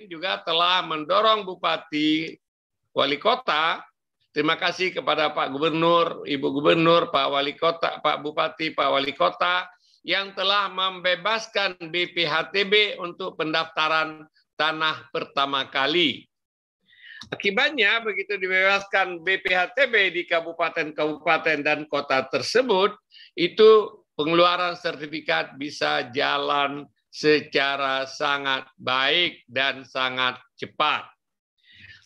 juga telah mendorong Bupati, Wali Kota. Terima kasih kepada Pak Gubernur, Ibu Gubernur, Pak Wali Kota, Pak Bupati, Pak Wali Kota yang telah membebaskan BPHTB untuk pendaftaran tanah pertama kali. Akibatnya begitu dibebaskan BPHTB di kabupaten-kabupaten dan kota tersebut, itu pengeluaran sertifikat bisa jalan secara sangat baik dan sangat cepat.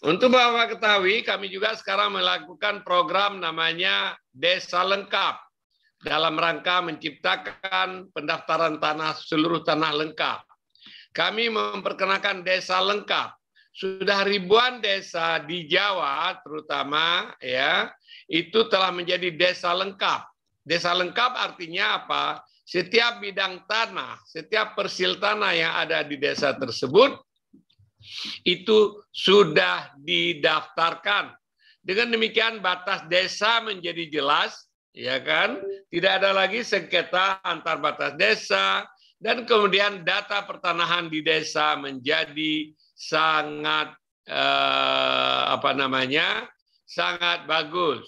Untuk Bapak ketahui, kami juga sekarang melakukan program namanya Desa Lengkap dalam rangka menciptakan pendaftaran tanah seluruh tanah lengkap. Kami memperkenalkan Desa Lengkap. Sudah ribuan desa di Jawa terutama ya, itu telah menjadi desa lengkap. Desa lengkap artinya apa? Setiap bidang tanah, setiap persil tanah yang ada di desa tersebut itu sudah didaftarkan. Dengan demikian batas desa menjadi jelas, ya kan? Tidak ada lagi sengketa antar batas desa, dan kemudian data pertanahan di desa menjadi sangat sangat bagus.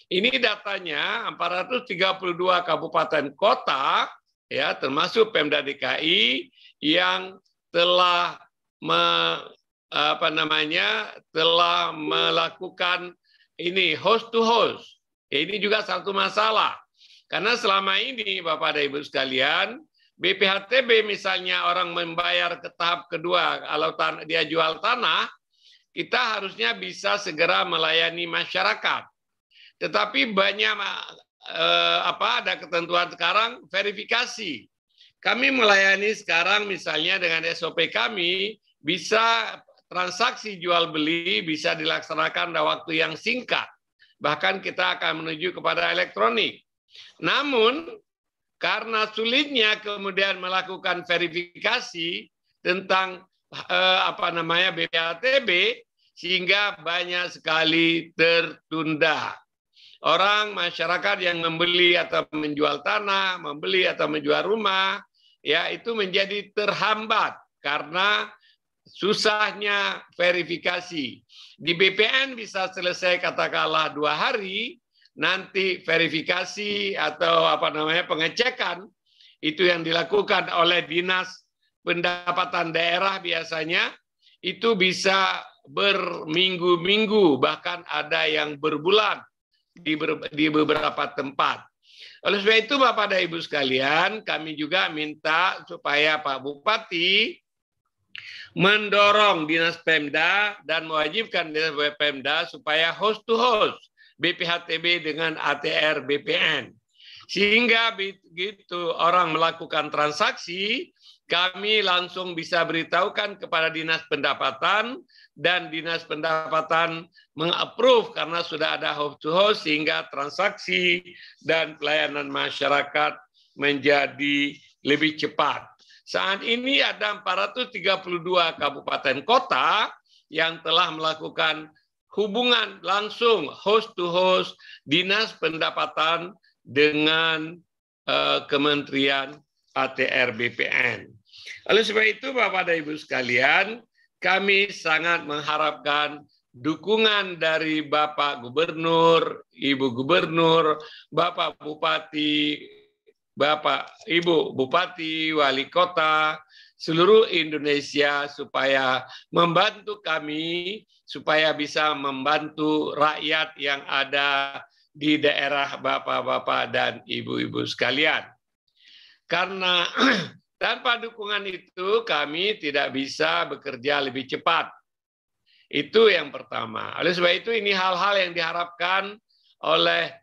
Ini datanya 432 kabupaten kota, ya termasuk Pemda DKI yang telah telah melakukan ini host to host. Ini juga satu masalah. Karena selama ini Bapak dan Ibu sekalian, BPHTB misalnya orang membayar ke tahap kedua, kalau dia jual tanah, kita harusnya bisa segera melayani masyarakat. Tetapi banyak ada ketentuan sekarang verifikasi. Kami melayani sekarang misalnya dengan SOP kami, bisa transaksi jual beli bisa dilaksanakan dalam waktu yang singkat. Bahkan kita akan menuju kepada elektronik. Namun karena sulitnya kemudian melakukan verifikasi tentang BPHTB, sehingga banyak sekali tertunda. Orang masyarakat yang membeli atau menjual tanah, membeli atau menjual rumah, ya itu menjadi terhambat karena susahnya verifikasi. Di BPN bisa selesai katakanlah 2 hari, nanti verifikasi atau pengecekan itu yang dilakukan oleh Dinas Pendapatan Daerah biasanya itu bisa berminggu-minggu, bahkan ada yang berbulan di beberapa tempat. Oleh sebab itu Bapak dan Ibu sekalian, kami juga minta supaya Pak Bupati mendorong Dinas Pemda dan mewajibkan Dinas Pemda supaya host to host BPHTB dengan ATR BPN. Sehingga begitu orang melakukan transaksi, kami langsung bisa beritahukan kepada Dinas Pendapatan, dan Dinas Pendapatan meng-approve karena sudah ada host to host, sehingga transaksi dan pelayanan masyarakat menjadi lebih cepat. Saat ini ada 432 kabupaten kota yang telah melakukan hubungan langsung host to host Dinas Pendapatan dengan Kementerian ATR BPN. Oleh sebab itu Bapak dan Ibu sekalian, kami sangat mengharapkan dukungan dari Bapak Gubernur, Ibu Gubernur, Bapak Bupati, Bapak Ibu Bupati, Wali Kota, seluruh Indonesia supaya membantu kami, supaya bisa membantu rakyat yang ada di daerah Bapak-Bapak dan Ibu-Ibu sekalian. Karena tanpa dukungan itu kami tidak bisa bekerja lebih cepat. Itu yang pertama. Oleh sebab itu ini hal-hal yang diharapkan oleh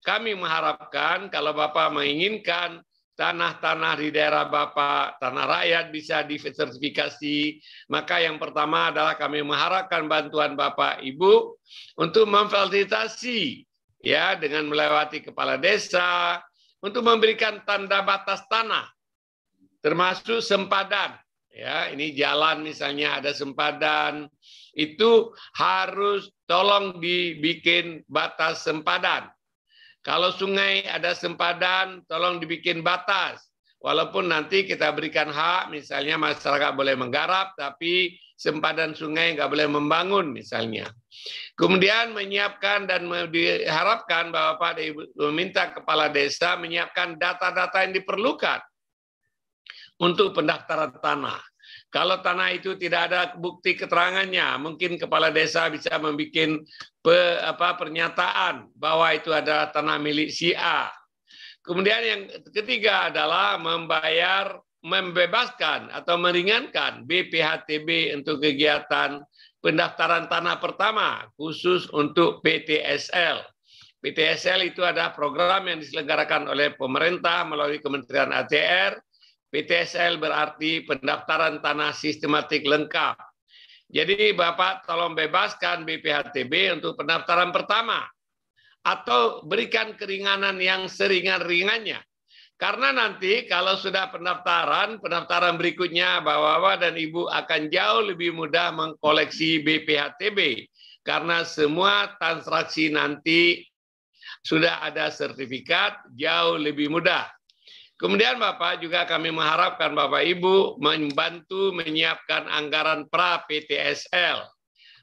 kami, mengharapkan kalau Bapak menginginkan tanah-tanah di daerah Bapak, tanah rakyat bisa disertifikasi, maka yang pertama adalah kami mengharapkan bantuan Bapak Ibu untuk memfasilitasi ya dengan melewati kepala desa untuk memberikan tanda batas tanah termasuk sempadan. Ya, ini jalan misalnya ada sempadan, itu harus tolong dibikin batas sempadan. Kalau sungai ada sempadan, tolong dibikin batas. walaupun nanti kita berikan hak, misalnya masyarakat boleh menggarap, tapi sempadan sungai nggak boleh membangun misalnya. Kemudian menyiapkan dan diharapkan Bapak dan Ibu meminta kepala desa menyiapkan data-data yang diperlukan untuk pendaftaran tanah. Kalau tanah itu tidak ada bukti keterangannya, mungkin kepala desa bisa membuat pernyataan bahwa itu adalah tanah milik si A. Kemudian yang ketiga adalah membebaskan atau meringankan BPHTB untuk kegiatan pendaftaran tanah pertama, khusus untuk PTSL. PTSL itu adalah program yang diselenggarakan oleh pemerintah melalui Kementerian ATR. PTSL berarti pendaftaran tanah sistematik lengkap. Jadi Bapak tolong bebaskan BPHTB untuk pendaftaran pertama atau berikan keringanan yang seringan-ringannya. Karena nanti kalau sudah pendaftaran berikutnya Bapak dan Ibu akan jauh lebih mudah mengkoleksi BPHTB karena semua transaksi nanti sudah ada sertifikat, jauh lebih mudah. Kemudian Bapak juga kami mengharapkan Bapak Ibu membantu menyiapkan anggaran pra-PTSL.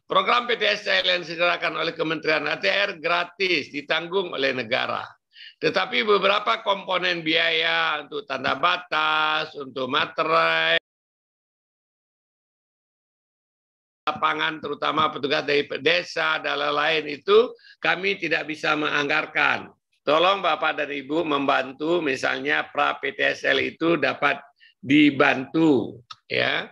Program PTSL yang disediakan oleh Kementerian ATR gratis, ditanggung oleh negara. Tetapi beberapa komponen biaya untuk tanda batas, untuk materai, lapangan terutama petugas dari desa dan lain-lain itu kami tidak bisa menganggarkan. Tolong Bapak dan Ibu membantu misalnya pra-PTSL itu dapat dibantu ya.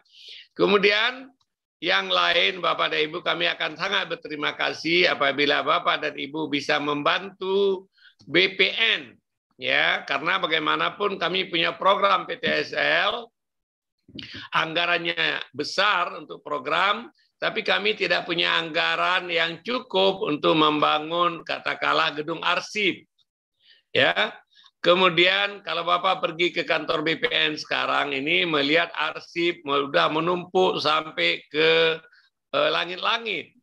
Kemudian yang lain Bapak dan Ibu kami akan sangat berterima kasih apabila Bapak dan Ibu bisa membantu BPN ya, karena bagaimanapun kami punya program PTSL, anggarannya besar untuk program, tapi kami tidak punya anggaran yang cukup untuk membangun katakanlah gedung arsip. Ya, kemudian kalau Bapak pergi ke kantor BPN sekarang ini melihat arsip sudah menumpuk sampai ke langit-langit.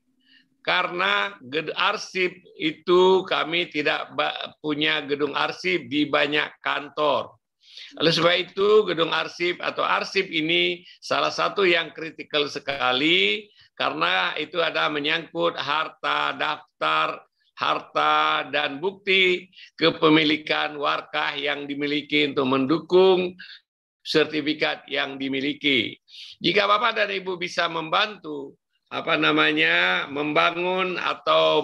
Karena arsip itu kami tidak punya gedung arsip di banyak kantor. Oleh sebab itu gedung arsip atau arsip ini salah satu yang kritikal sekali karena itu ada menyangkut harta, daftar, harta dan bukti kepemilikan warkah yang dimiliki untuk mendukung sertifikat yang dimiliki. Jika Bapak dan Ibu bisa membantu membangun atau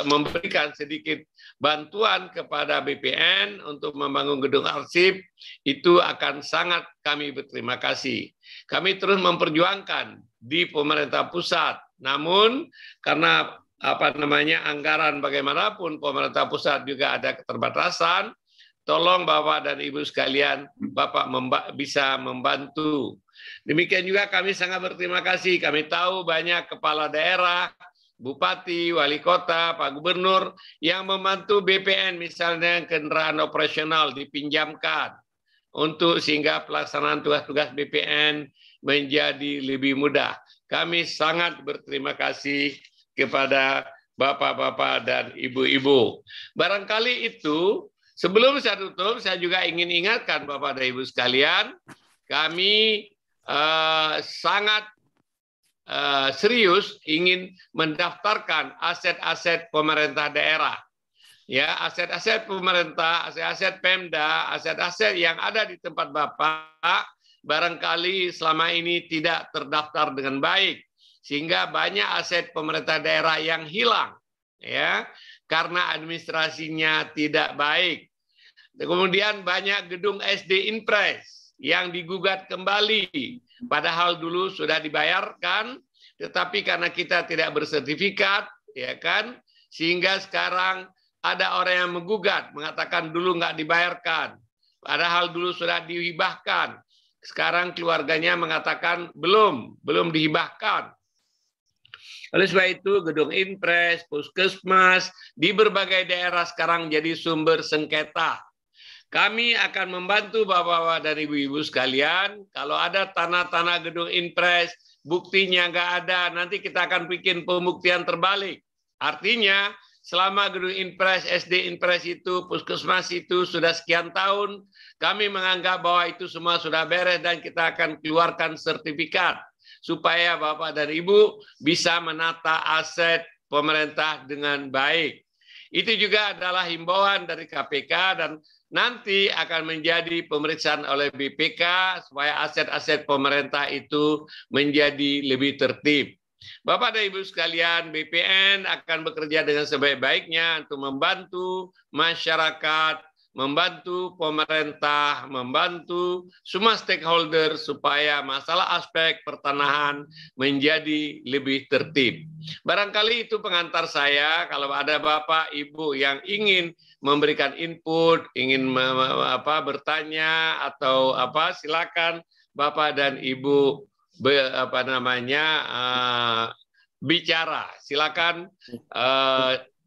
memberikan sedikit bantuan kepada BPN untuk membangun gedung arsip, itu akan sangat kami berterima kasih. Kami terus memperjuangkan di pemerintah pusat, namun karena anggaran bagaimanapun pemerintah pusat juga ada keterbatasan, tolong Bapak dan Ibu sekalian, Bapak bisa membantu. Demikian juga kami sangat berterima kasih, kami tahu banyak kepala daerah, bupati, wali kota, Pak Gubernur yang membantu BPN misalnya kendaraan operasional dipinjamkan untuk sehingga pelaksanaan tugas-tugas BPN menjadi lebih mudah. Kami sangat berterima kasih kepada bapak-bapak dan ibu-ibu. Barangkali itu, sebelum saya tutup, saya juga ingin ingatkan Bapak dan Ibu sekalian, kami sangat serius ingin mendaftarkan aset-aset pemerintah daerah. Ya, aset-aset pemerintah, aset-aset Pemda, aset-aset yang ada di tempat Bapak, barangkali selama ini tidak terdaftar dengan baik. Sehingga banyak aset pemerintah daerah yang hilang, ya, karena administrasinya tidak baik. Kemudian banyak gedung SD Inpres yang digugat kembali, padahal dulu sudah dibayarkan, tetapi karena kita tidak bersertifikat, ya kan, sehingga sekarang ada orang yang menggugat, mengatakan dulu nggak dibayarkan, padahal dulu sudah dihibahkan. Sekarang keluarganya mengatakan belum dihibahkan. Oleh sebab itu, gedung Inpres, puskesmas, di berbagai daerah sekarang jadi sumber sengketa. Kami akan membantu Bapak-Bapak dan Ibu-Ibu sekalian, kalau ada tanah-tanah gedung Inpres, buktinya nggak ada, nanti kita akan bikin pembuktian terbalik. Artinya, selama gedung Inpres, SD Inpres itu, puskesmas itu sudah sekian tahun, kami menganggap bahwa itu semua sudah beres dan kita akan keluarkan sertifikat supaya Bapak dan Ibu bisa menata aset pemerintah dengan baik. Itu juga adalah himbauan dari KPK dan nanti akan menjadi pemeriksaan oleh BPK supaya aset-aset pemerintah itu menjadi lebih tertib. Bapak dan Ibu sekalian, BPN akan bekerja dengan sebaik-baiknya untuk membantu masyarakat, membantu pemerintah, membantu semua stakeholder supaya masalah aspek pertanahan menjadi lebih tertib. Barangkali itu pengantar saya. Kalau ada Bapak, Ibu yang ingin memberikan input, ingin bertanya atau silakan Bapak dan Ibu bicara. Silakan,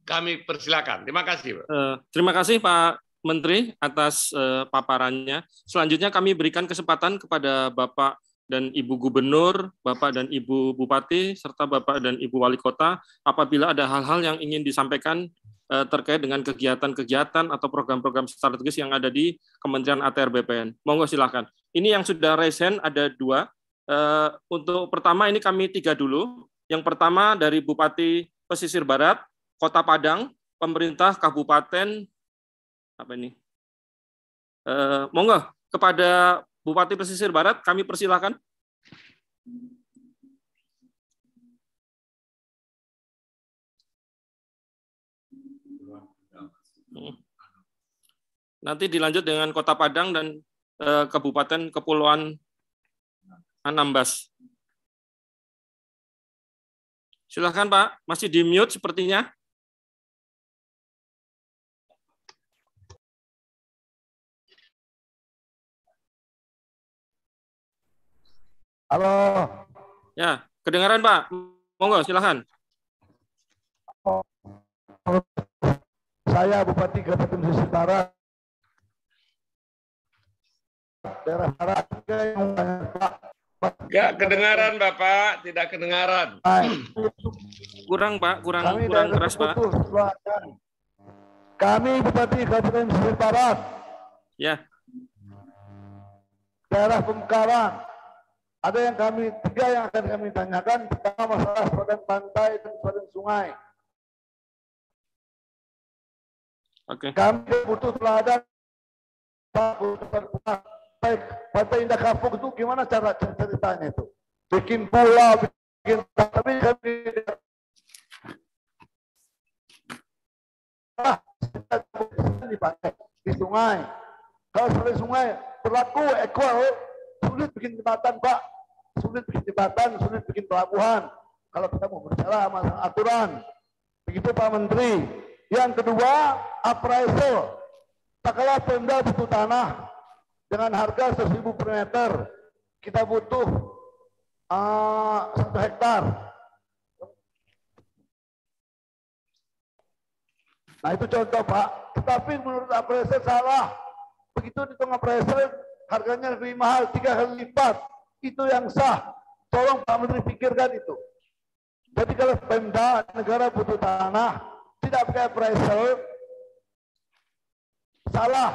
kami persilakan. Terima kasih. Terima kasih Pak Menteri atas paparannya. Selanjutnya kami berikan kesempatan kepada Bapak dan Ibu Gubernur, Bapak dan Ibu Bupati, serta Bapak dan Ibu Wali Kota apabila ada hal-hal yang ingin disampaikan terkait dengan kegiatan-kegiatan atau program-program strategis yang ada di Kementerian ATR BPN. Monggo silakan. Ini yang sudah raise hand ada 2. Untuk pertama ini kami 3 dulu. Yang pertama dari Bupati Pesisir Barat, Kota Padang, pemerintah Kabupaten monggo kepada Bupati Pesisir Barat kami persilakan. Nanti dilanjut dengan Kota Padang dan Kabupaten Kepulauan Anambas. Silakan Pak, masih di mute sepertinya. Halo. Ya, kedengaran Pak. Monggo silakan. Saya Bupati Kabupaten Pesisir Barat. Daerah barat Enggak kedengaran Bapak, tidak kedengaran. Kurang Pak, kurang keras Pak. Kami Bupati Kabupaten Pesisir Barat. Ya. Daerah Bengkaran. Ada yang 3 yang akan kami tanyakan. Pertama masalah sepadan pantai dan sepadan sungai. Oke. Kami butuh teladan. Pantai Indah Kapuk itu gimana cara ceritanya itu? Bikin pulau, bikin tapi kami dipakai di sungai. Kalau seperti sungai berlaku equal, sulit bikin jembatan Pak, sulit bikin jembatan, sulit bikin pelabuhan. Kalau kita mau bicara masalah aturan, begitu Pak Menteri. Yang kedua, appraisal. Tak kalah Pemda butuh tanah dengan harga 1.000 per meter, kita butuh 1 hektar. Nah itu contoh Pak. Tetapi menurut appraisal salah. Begitu dihitung appraisal, harganya lebih mahal 3 kali lipat. Itu yang sah. Tolong Pak Menteri pikirkan itu. Jadi kalau Pemda negara butuh tanah, tidak pakai appraisal, salah.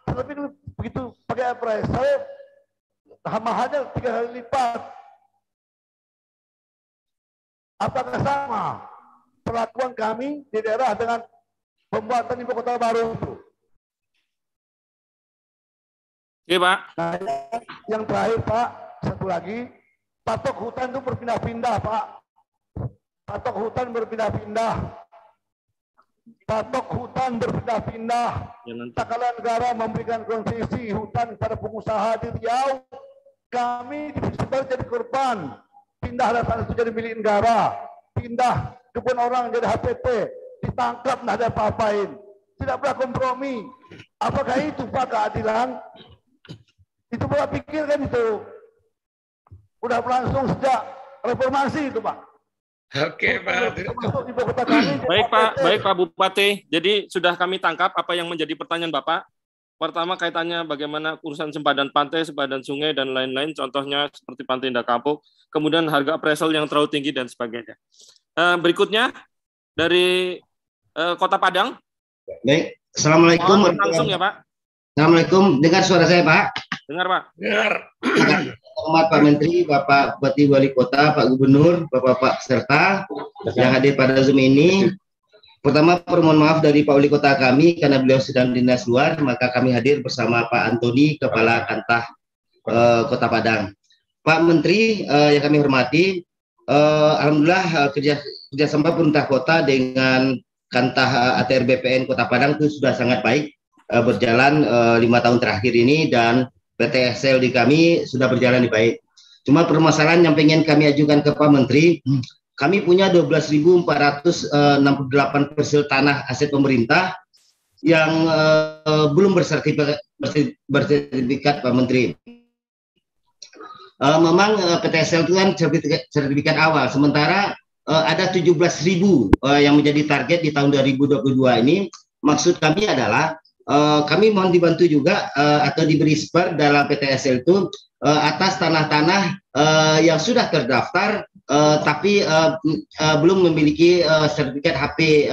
Tetapi begitu pakai appraisal, mahalnya 3 kali lipat. Apakah sama perlakuan kami di daerah dengan pembuatan ibu kota baru itu? Oke Pak. Nah, yang terakhir Pak, satu lagi, patok hutan itu berpindah-pindah Pak. Patok hutan berpindah-pindah. Patok hutan berpindah-pindah. Tak kala negara memberikan konsesi hutan kepada pengusaha di Riau, kami di Pesisir jadi korban. Pindah tanah itu jadi milik negara. Pindah kebun orang jadi HPT. Ditangkap, tidak ada apa-apain. Tidak pernah kompromi. Apakah itu Pak keadilan? Itu Bapak pikirkan itu. Udah berlangsung sejak reformasi itu Pak. Oke Pak. Baik Pak Bupati. Jadi sudah kami tangkap apa yang menjadi pertanyaan Bapak. Pertama kaitannya bagaimana urusan sempadan pantai, sempadan sungai dan lain-lain. Contohnya seperti Pantai Indah Kapuk. Kemudian harga appraisal yang terlalu tinggi dan sebagainya. Berikutnya dari Kota Padang. Baik, Assalamualaikum. Langsung ya Pak. Assalamualaikum, dengar suara saya Pak? Dengar Pak. Dengar. Hormat Pak Menteri, Bapak Bupati Wali Kota, Pak Gubernur, Bapak-Bapak peserta yang hadir pada Zoom ini. Pertama, permohon maaf dari Pak Wali Kota kami karena beliau sedang dinas luar, maka kami hadir bersama Pak Antoni, Kepala Kantah Kota Padang. Pak Menteri yang kami hormati, alhamdulillah kerjasama pemerintah kota dengan Kantah ATR BPN Kota Padang itu sudah sangat baik, berjalan 5 tahun terakhir ini, dan PTSL di kami sudah berjalan baik. Cuma permasalahan yang pengen kami ajukan ke Pak Menteri, kami punya 12.468 parcel tanah aset pemerintah yang belum bersertifikat Pak Menteri. Memang PTSL itu kan sertifikat awal, sementara ada 17.000 yang menjadi target di tahun 2022 ini. Maksud kami adalah kami mohon dibantu juga atau diberi spare dalam PTSL itu atas tanah-tanah yang sudah terdaftar tapi belum memiliki sertifikat HP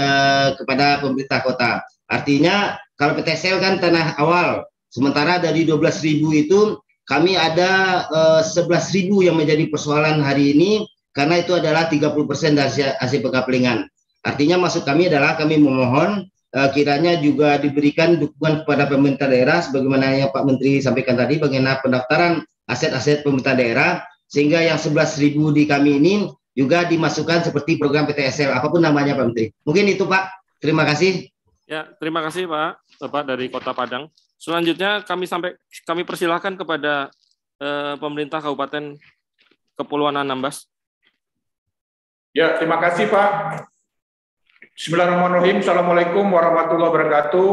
kepada pemerintah kota. Artinya kalau PTSL kan tanah awal, sementara dari 12.000 itu kami ada 11.000 yang menjadi persoalan hari ini, karena itu adalah 30% dari hasil penggaplingan. Artinya maksud kami adalah kami memohon kiranya juga diberikan dukungan kepada pemerintah daerah sebagaimana yang Pak Menteri sampaikan tadi, bagaimana pendaftaran aset-aset pemerintah daerah, sehingga yang 11.000 di kami ini juga dimasukkan seperti program PTSL apapun namanya Pak Menteri. Mungkin itu Pak. Terima kasih. Ya, terima kasih Pak, Bapak dari Kota Padang. Selanjutnya kami persilahkan kepada pemerintah Kabupaten Kepulauan Anambas. Ya, terima kasih Pak. Bismillahirrahmanirrahim. Assalamualaikum warahmatullahi wabarakatuh.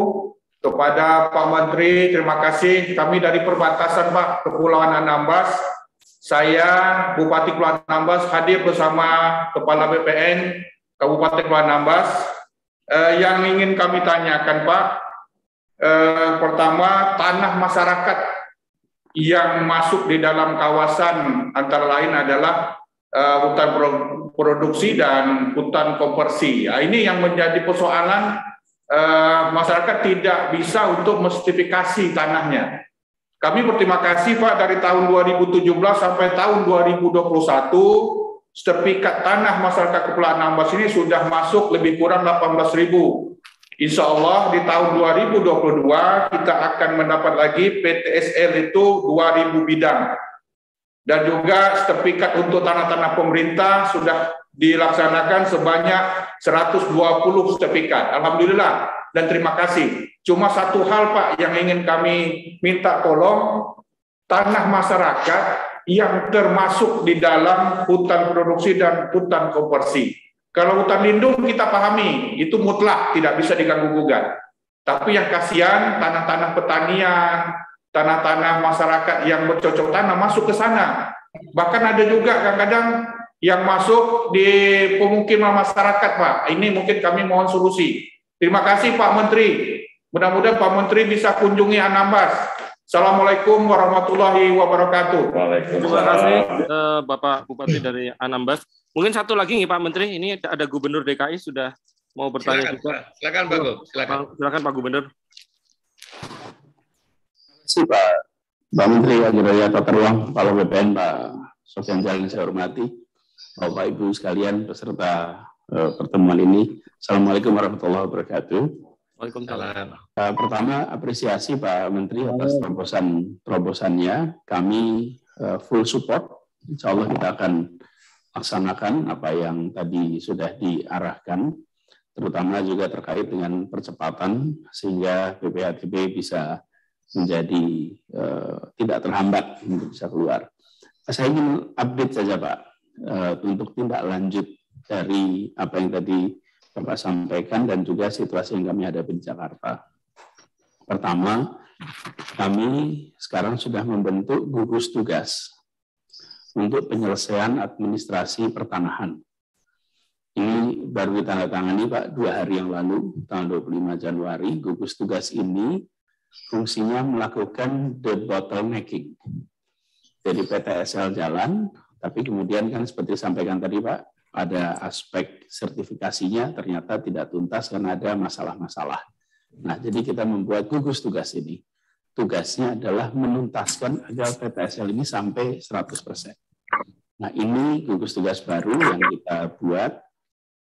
Kepada Pak Menteri, terima kasih. Kami dari perbatasan Pak, Kepulauan Anambas. Saya, Bupati Kepulauan Anambas, hadir bersama Kepala BPN Kabupaten Kepulauan Anambas. Yang ingin kami tanyakan Pak, pertama, tanah masyarakat yang masuk di dalam kawasan antara lain adalah hutan produksi dan hutan konversi. Nah, ini yang menjadi persoalan, masyarakat tidak bisa untuk mensertifikasi tanahnya. Kami berterima kasih Pak, dari tahun 2017 sampai tahun 2021, sertifikat tanah masyarakat Kepulauan Anambas ini sudah masuk lebih kurang 18.000. Insya Allah di tahun 2022 kita akan mendapat lagi PTSL itu 2.000 bidang. Dan juga sertifikat untuk tanah-tanah pemerintah sudah dilaksanakan sebanyak 120 sertifikat. Alhamdulillah dan terima kasih. Cuma satu hal Pak yang ingin kami minta tolong, tanah masyarakat yang termasuk di dalam hutan produksi dan hutan konversi. Kalau hutan lindung kita pahami, itu mutlak tidak bisa diganggu-gugat. Tapi yang kasihan tanah-tanah pertanian, tanah-tanah masyarakat yang bercocok tanam masuk ke sana. Bahkan ada juga kadang-kadang yang masuk di pemukiman masyarakat Pak. Ini mungkin kami mohon solusi. Terima kasih Pak Menteri. Mudah-mudahan Pak Menteri bisa kunjungi Anambas. Assalamualaikum warahmatullahi wabarakatuh. Terima kasih Bapak Bupati dari Anambas. Mungkin satu lagi nih Pak Menteri, ini ada Gubernur DKI sudah mau bertanya juga. Silakan Pak Gub. Silakan Pak Gubernur. Terima kasih Pak Menteri Agraria Tata Ruang, Kepala BPN Pak Sofyan Jalil saya hormati, Bapak Ibu sekalian peserta pertemuan ini. Assalamualaikum warahmatullahi wabarakatuh. Waalaikumsalam. Pertama apresiasi Pak Menteri atas terobosannya. Kami full support. Insya Allah kita akan laksanakan apa yang tadi sudah diarahkan, terutama juga terkait dengan percepatan sehingga BPHTB bisa menjadi tidak terhambat untuk bisa keluar. Saya ingin update saja Pak untuk tindak lanjut dari apa yang tadi Bapak sampaikan dan juga situasi yang kami hadapi di Jakarta. Pertama, kami sekarang sudah membentuk gugus tugas untuk penyelesaian administrasi pertanahan. Ini baru ditandatangani Pak 2 hari yang lalu, tanggal 25 Januari. Gugus tugas ini fungsinya melakukan debottlenecking. Jadi PTSL jalan, tapi kemudian kan seperti disampaikan tadi Pak, pada aspek sertifikasinya ternyata tidak tuntas karena ada masalah-masalah. Nah, jadi kita membuat gugus tugas ini. Tugasnya adalah menuntaskan agar PTSL ini sampai 100%. Nah, ini gugus tugas baru yang kita buat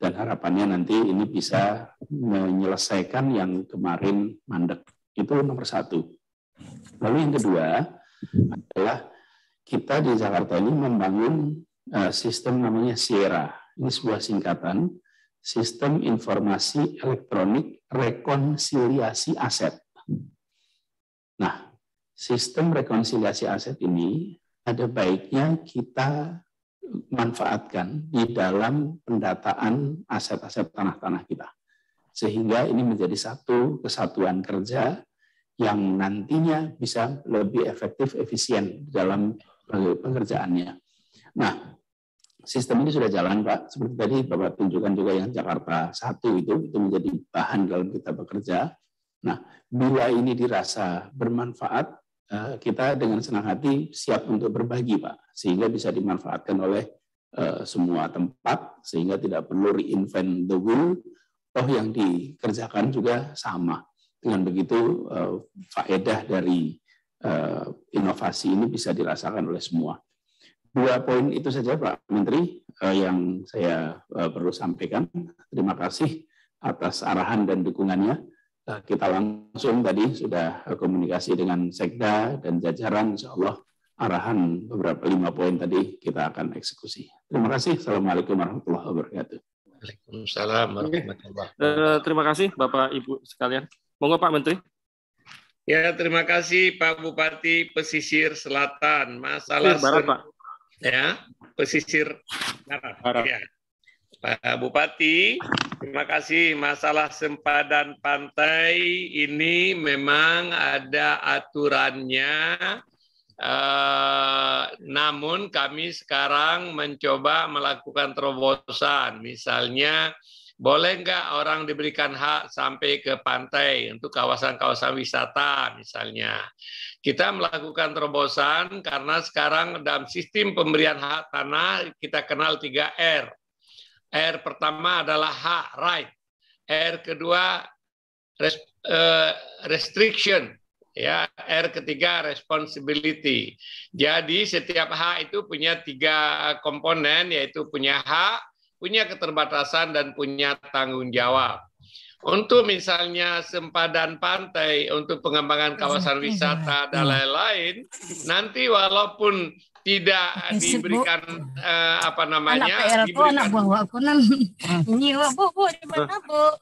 dan harapannya nanti ini bisa menyelesaikan yang kemarin mandek. Itu nomor satu. Lalu yang kedua adalah kita di Jakarta ini membangun sistem namanya Sierra. Ini sebuah singkatan, Sistem Informasi Elektronik Rekonsiliasi Aset. Nah, sistem rekonsiliasi aset ini ada baiknya kita manfaatkan di dalam pendataan aset-aset tanah-tanah kita. Sehingga ini menjadi satu kesatuan kerja yang nantinya bisa lebih efektif, efisien dalam pengerjaannya. Nah, sistem ini sudah jalan, Pak. Seperti tadi Bapak tunjukkan juga yang Jakarta 1 itu menjadi bahan dalam kita bekerja. Nah, bila ini dirasa bermanfaat, kita dengan senang hati siap untuk berbagi, Pak. Sehingga bisa dimanfaatkan oleh semua tempat, sehingga tidak perlu reinvent the wheel. Toh yang dikerjakan juga sama. Dengan begitu, faedah dari inovasi ini bisa dirasakan oleh semua. 2 poin itu saja Pak Menteri yang saya perlu sampaikan. Terima kasih atas arahan dan dukungannya. Kita langsung tadi sudah komunikasi dengan Sekda dan jajaran, insya Allah arahan beberapa 5 poin tadi kita akan eksekusi. Terima kasih. Assalamualaikum warahmatullahi wabarakatuh. Waalaikumsalam warahmatullahi wabarakatuh. Terima kasih Bapak Ibu sekalian. Monggo Pak Menteri. Ya, terima kasih Pak Bupati Pesisir Selatan. Masalah Barat, Pak. Ya, pesisir barat. Ya. Pak Bupati, terima kasih. Masalah sempadan pantai ini memang ada aturannya, namun kami sekarang mencoba melakukan terobosan. Misalnya, boleh nggak orang diberikan hak sampai ke pantai untuk kawasan-kawasan wisata misalnya. Kita melakukan terobosan karena sekarang dalam sistem pemberian hak tanah kita kenal 3 R. R pertama adalah hak, right. R kedua restriction. Ya, R ketiga responsibility. Jadi setiap hak itu punya 3 komponen, yaitu punya hak, punya keterbatasan, dan punya tanggung jawab. Untuk misalnya sempadan pantai, untuk pengembangan kawasan wisata dan lain-lain, nanti walaupun tidak diberikan apa namanya, anak buah aku nan ini bu di mana bu?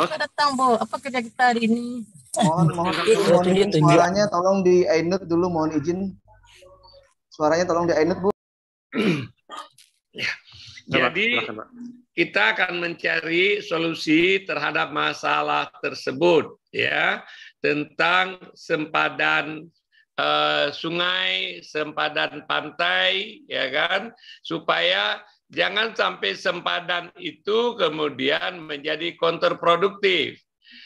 Datang bu, apa kerja kita hari ini? Mohon izin suaranya tolong di unmute dulu, mohon izin. Suaranya tolong di unmute bu. Ya. Jadi kita akan mencari solusi terhadap masalah tersebut, ya, tentang sempadan sungai, sempadan pantai, ya kan, supaya jangan sampai sempadan itu kemudian menjadi kontraproduktif.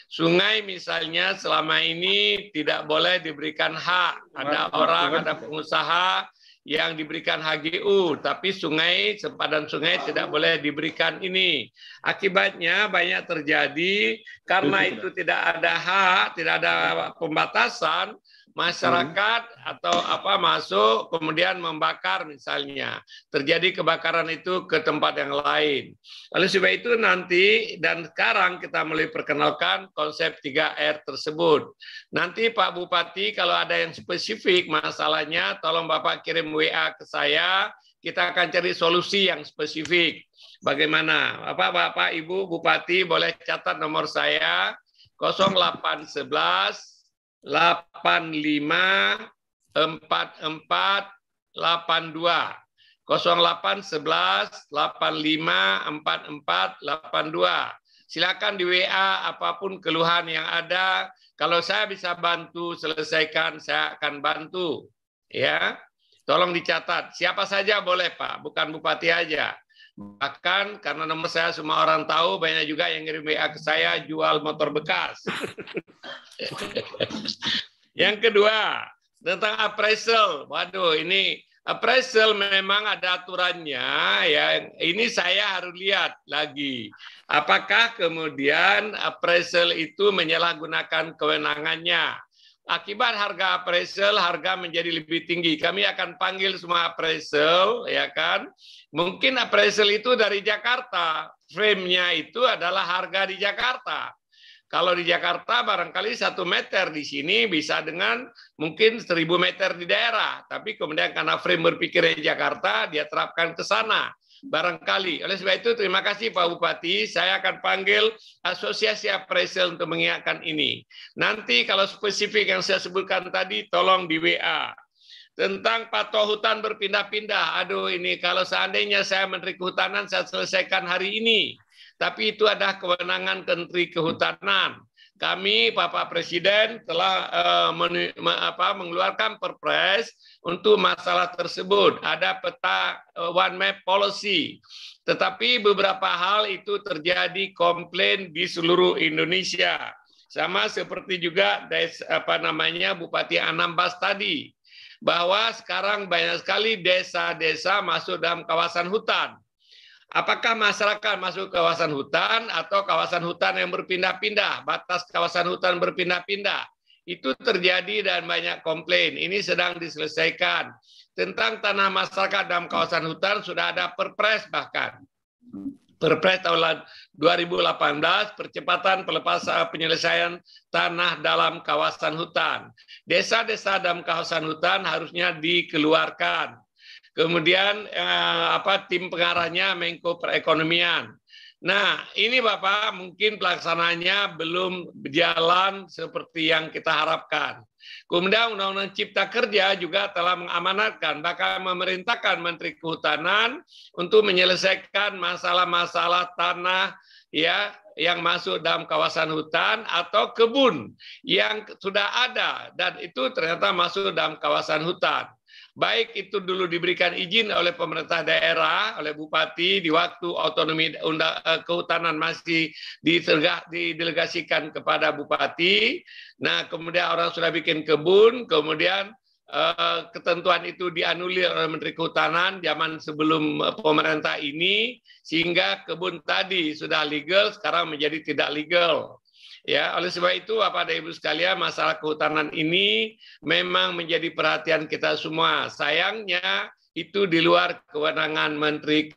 Sungai misalnya selama ini tidak boleh diberikan hak, ada orang, ada pengusaha yang diberikan HGU, tapi sungai, sempadan sungai tidak boleh diberikan ini. Akibatnya banyak terjadi karena itu tidak ada hak, tidak ada pembatasan, masyarakat atau apa masuk kemudian membakar misalnya. Terjadi kebakaran itu ke tempat yang lain. Oleh sebab itu nanti dan sekarang kita mulai perkenalkan konsep 3R tersebut. Nanti Pak Bupati kalau ada yang spesifik masalahnya tolong Bapak kirim WA ke saya, kita akan cari solusi yang spesifik. Bagaimana? Bapak Ibu Bupati boleh catat nomor saya 0811 85 44 82 0811 85 44 82. Silakan di WA apapun keluhan yang ada. Kalau saya bisa bantu selesaikan, saya akan bantu. Ya, tolong dicatat. Siapa saja boleh Pak, bukan Bupati aja. Bahkan karena nomor saya semua orang tahu, banyak juga yang ngirim WA ke saya jual motor bekas. Yang kedua, tentang appraisal. Waduh, ini appraisal memang ada aturannya ya. Ini saya harus lihat lagi. Apakah kemudian appraisal itu menyalahgunakan kewenangannya? Akibat harga appraisal, harga menjadi lebih tinggi. Kami akan panggil semua appraisal, ya kan? Mungkin appraisal itu dari Jakarta. Frame-nya itu adalah harga di Jakarta. Kalau di Jakarta barangkali 1 meter di sini bisa dengan mungkin 1000 meter di daerah. Tapi kemudian karena frame berpikir di Jakarta, dia terapkan ke sana. Barangkali. Oleh sebab itu terima kasih Pak Bupati. Saya akan panggil asosiasi appraisal untuk mengingatkan ini. Nanti kalau spesifik yang saya sebutkan tadi tolong di WA. Tentang patok hutan berpindah-pindah. Aduh ini kalau seandainya saya Menteri Kehutanan saya selesaikan hari ini. Tapi itu ada kewenangan Menteri Kehutanan. Kami, Bapak Presiden, telah mengeluarkan perpres untuk masalah tersebut. Ada peta One Map Policy. Tetapi beberapa hal itu terjadi komplain di seluruh Indonesia. Sama seperti juga Bupati Anambas tadi. Bahwa sekarang banyak sekali desa-desa masuk dalam kawasan hutan. Apakah masyarakat masuk kawasan hutan atau kawasan hutan yang berpindah-pindah, batas kawasan hutan berpindah-pindah? Itu terjadi dan banyak komplain. Ini sedang diselesaikan. Tentang tanah masyarakat dalam kawasan hutan sudah ada perpres bahkan. Perpres tahun 2018, percepatan pelepasan penyelesaian tanah dalam kawasan hutan. Desa-desa dalam kawasan hutan harusnya dikeluarkan. Kemudian tim pengarahnya Menko Perekonomian. Nah, ini Bapak mungkin pelaksananya belum berjalan seperti yang kita harapkan. Kemudian Undang-Undang Cipta Kerja juga telah mengamanatkan, bahkan memerintahkan Menteri Kehutanan untuk menyelesaikan masalah-masalah tanah ya yang masuk dalam kawasan hutan atau kebun yang sudah ada dan itu ternyata masuk dalam kawasan hutan. Baik itu dulu diberikan izin oleh pemerintah daerah, oleh bupati di waktu otonomi kehutanan masih didelegasikan kepada bupati. Nah, kemudian orang sudah bikin kebun, kemudian ketentuan itu dianulir oleh Menteri Kehutanan zaman sebelum pemerintah ini, sehingga kebun tadi sudah legal, sekarang menjadi tidak legal. Ya, oleh sebab itu Bapak dan Ibu sekalian, masalah kehutanan ini memang menjadi perhatian kita semua. Sayangnya itu di luar kewenangan Menteri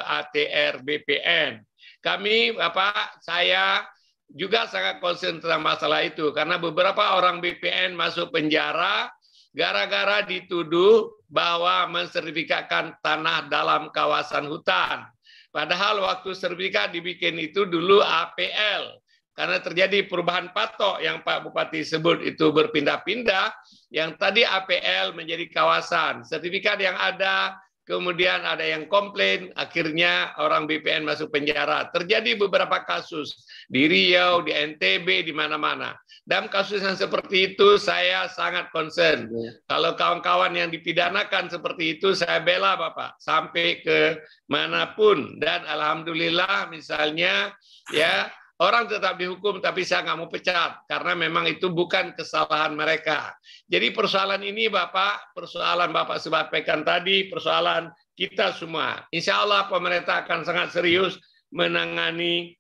ATR BPN. Kami, Bapak, saya juga sangat concern tentang masalah itu karena beberapa orang BPN masuk penjara gara-gara dituduh bahwa mensertifikatkan tanah dalam kawasan hutan. Padahal waktu sertifikat dibikin itu dulu APL. Karena terjadi perubahan patok yang Pak Bupati sebut itu berpindah-pindah, yang tadi APL menjadi kawasan. Sertifikat yang ada, kemudian ada yang komplain, akhirnya orang BPN masuk penjara. Terjadi beberapa kasus di Riau, di NTB, di mana-mana. Dalam kasus yang seperti itu, saya sangat concern. Kalau kawan-kawan yang dipidanakan seperti itu, saya bela Bapak, sampai ke manapun. Dan Alhamdulillah misalnya, ya, orang tetap dihukum, tapi saya nggak mau pecat, karena memang itu bukan kesalahan mereka. Jadi persoalan ini Bapak, persoalan Bapak sampaikan tadi, persoalan kita semua. Insya Allah pemerintah akan sangat serius menangani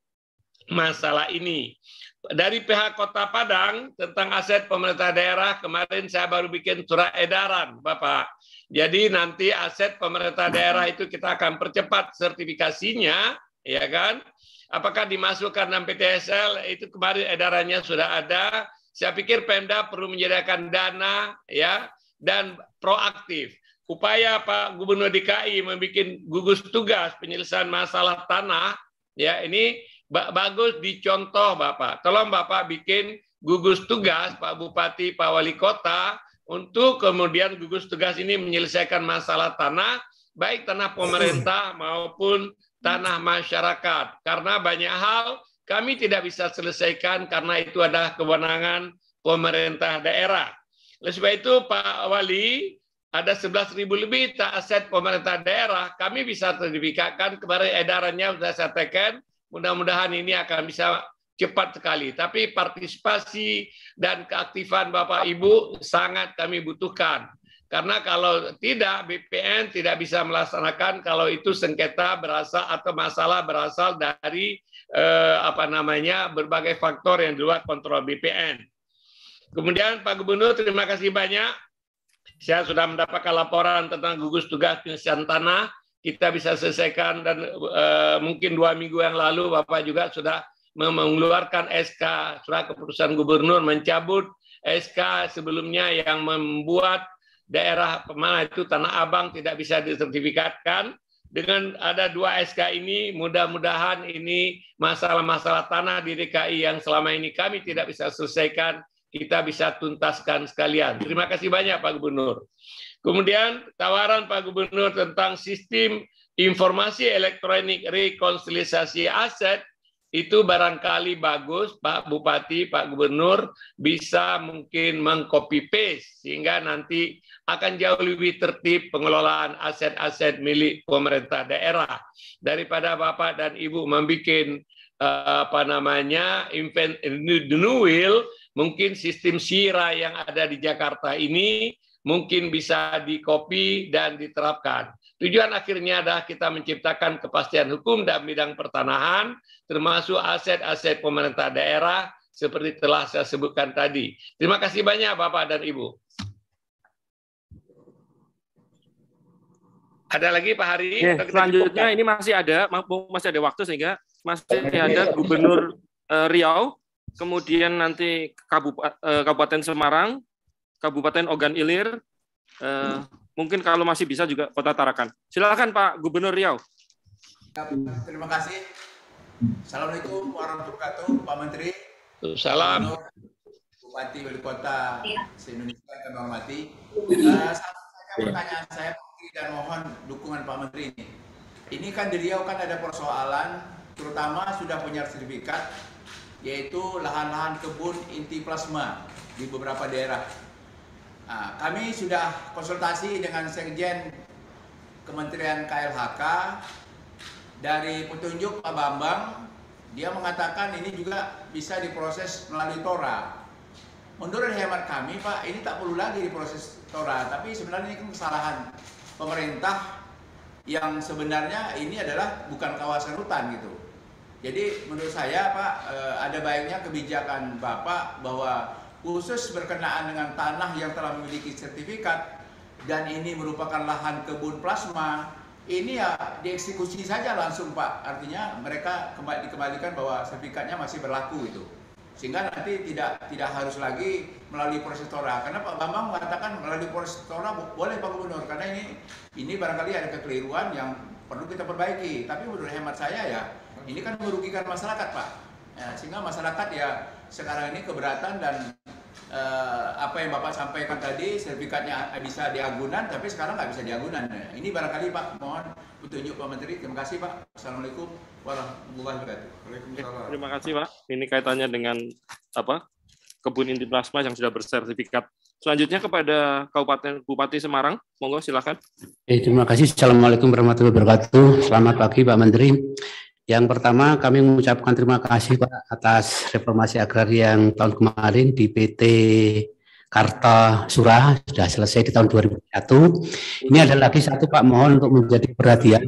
masalah ini. Dari pihak Kota Padang, tentang aset pemerintah daerah, kemarin saya baru bikin surat edaran, Bapak. Jadi nanti aset pemerintah daerah itu kita akan percepat sertifikasinya, ya kan? Apakah dimasukkan dalam PTSL, itu kemarin edarannya sudah ada. Saya pikir Pemda perlu menyediakan dana ya dan proaktif. Upaya Pak Gubernur DKI membuat gugus tugas penyelesaian masalah tanah, ya ini bagus dicontoh Bapak. Tolong Bapak bikin gugus tugas Pak Bupati, Pak Wali Kota, untuk kemudian gugus tugas ini menyelesaikan masalah tanah, baik tanah pemerintah maupun tanah masyarakat, karena banyak hal kami tidak bisa selesaikan karena itu adalah kewenangan pemerintah daerah. Oleh sebab itu Pak Wali, ada 11.000 lebih aset pemerintah daerah, kami bisa sertifikatkan, kemarin edarannya sudah saya tekan, mudah-mudahan ini akan bisa cepat sekali. Tapi partisipasi dan keaktifan Bapak Ibu sangat kami butuhkan. Karena kalau tidak, BPN tidak bisa melaksanakan kalau itu sengketa berasal atau masalah berasal dari berbagai faktor yang di luar kontrol BPN. Kemudian Pak Gubernur, terima kasih banyak. Saya sudah mendapatkan laporan tentang gugus tugas pengisian tanah. Kita bisa selesaikan dan mungkin 2 minggu yang lalu Bapak juga sudah mengeluarkan SK, surat keputusan Gubernur mencabut SK sebelumnya yang membuat daerah mana itu Tanah Abang tidak bisa disertifikatkan. Dengan ada 2 SK ini, mudah-mudahan ini masalah-masalah tanah di DKI yang selama ini kami tidak bisa selesaikan, kita bisa tuntaskan sekalian. Terima kasih banyak Pak Gubernur. Kemudian tawaran Pak Gubernur tentang sistem informasi elektronik rekonsiliasi aset, itu barangkali bagus Pak Bupati, Pak Gubernur bisa mungkin meng-copy paste sehingga nanti akan jauh lebih tertib pengelolaan aset-aset milik pemerintah daerah daripada Bapak dan Ibu membuat new will. Mungkin sistem SIRA yang ada di Jakarta ini mungkin bisa di-copy dan diterapkan. Tujuan akhirnya adalah kita menciptakan kepastian hukum dalam bidang pertanahan, termasuk aset-aset pemerintah daerah, seperti telah saya sebutkan tadi. Terima kasih banyak Bapak dan Ibu. Ada lagi Pak Hari? Selanjutnya ini masih ada waktu sehingga masih ada Gubernur Riau, kemudian nanti Kabupaten Semarang, Kabupaten Ogan Ilir, mungkin kalau masih bisa juga Kota Tarakan. Silakan Pak Gubernur Riau. Terima kasih. Assalamualaikum warahmatullahi wabarakatuh, Pak Menteri. Salam. Bupati Wali Kota se-Indonesia yang kami hormati. Pertanyaan saya dan mohon dukungan Pak Menteri ini. Ini kan di Riau kan ada persoalan, terutama sudah punya sertifikat, yaitu lahan-lahan kebun inti plasma di beberapa daerah. Nah, kami sudah konsultasi dengan Sekjen Kementerian KLHK, dari petunjuk Pak Bambang, dia mengatakan ini juga bisa diproses melalui TORA. Menurut hemat kami Pak, ini tak perlu lagi diproses TORA, tapi sebenarnya ini kan kesalahan pemerintah yang sebenarnya ini adalah bukan kawasan hutan gitu. Jadi menurut saya Pak, ada baiknya kebijakan Bapak bahwa khusus berkenaan dengan tanah yang telah memiliki sertifikat dan ini merupakan lahan kebun plasma, ini ya dieksekusi saja langsung Pak. Artinya mereka dikembalikan bahwa sertifikatnya masih berlaku itu. Sehingga nanti tidak harus lagi melalui proses TORA. Karena Pak Bambang mengatakan melalui proses TORA boleh Pak Gubernur, karena ini barangkali ada kekeliruan yang perlu kita perbaiki. Tapi menurut hemat saya ya, ini kan merugikan masyarakat Pak. Ya, sehingga masyarakat ya sekarang ini keberatan dan apa yang Bapak sampaikan tadi, sertifikatnya bisa diagunan, tapi sekarang nggak bisa diagunan. Nah, ini barangkali Pak, mohon petunjuk Pak Menteri. Terima kasih Pak. Assalamualaikum warahmatullahi wabarakatuh. Waalaikumsalam. Terima kasih Pak. Ini kaitannya dengan kebun inti plasma yang sudah bersertifikat. Selanjutnya kepada Kabupaten Bupati Semarang, monggo silakan. Terima kasih. Assalamualaikum warahmatullahi wabarakatuh. Selamat pagi Pak Menteri. Yang pertama kami mengucapkan terima kasih Pak atas reformasi agraria yang tahun kemarin di PT Kartasura sudah selesai di tahun 2001. Ini ada lagi satu Pak, mohon untuk menjadi perhatian.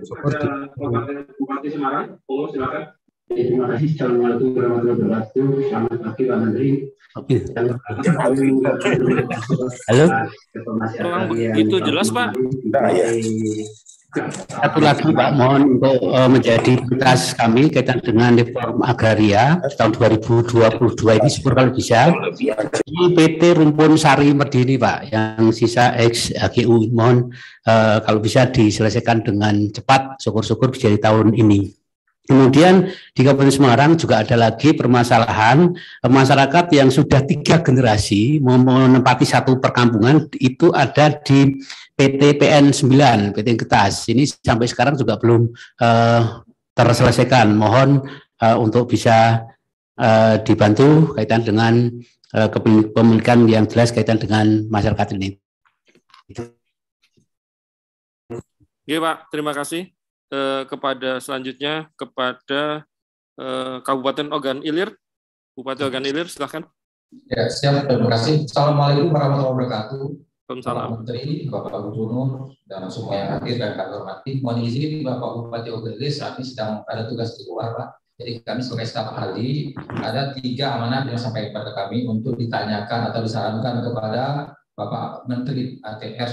Bupati Semarang, silakan. Terima kasih. Assalamualaikum warahmatullahi wabarakatuh. Selamat pagi Pak Menteri. Halo. Itu jelas Pak. Satu lagi Pak, mohon untuk menjadi prioritas kami kaitan dengan reforma agraria tahun 2022 ini syukur kalau bisa di PT Rumpun Sari Merdini Pak, yang sisa ex-HGU mohon kalau bisa diselesaikan dengan cepat, syukur-syukur bisa di tahun ini. Kemudian di Kabupaten Semarang juga ada lagi permasalahan masyarakat yang sudah 3 generasi menempati satu perkampungan, itu ada di PT PN 9, PT Ketas. Ini sampai sekarang juga belum terselesaikan. Mohon untuk bisa dibantu kaitan dengan kepemilikan yang jelas kaitan dengan masyarakat ini. Oke Pak, terima kasih. Kepada selanjutnya kepada Kabupaten Ogan Ilir, Bupati Ogan Ilir, silahkan. Ya, siap. Terima kasih. Assalamualaikum warahmatullahi wabarakatuh. Bapak Menteri, Bapak Gubernur, dan semua yang hadir dan kami hormati. Mohon izin Bapak Bupati Ogelis, kami sedang ada tugas di luar, Pak. Jadi kami sebagai staf ahli ada 3 amanat yang sampai kepada kami untuk ditanyakan atau disarankan kepada Bapak Menteri ATR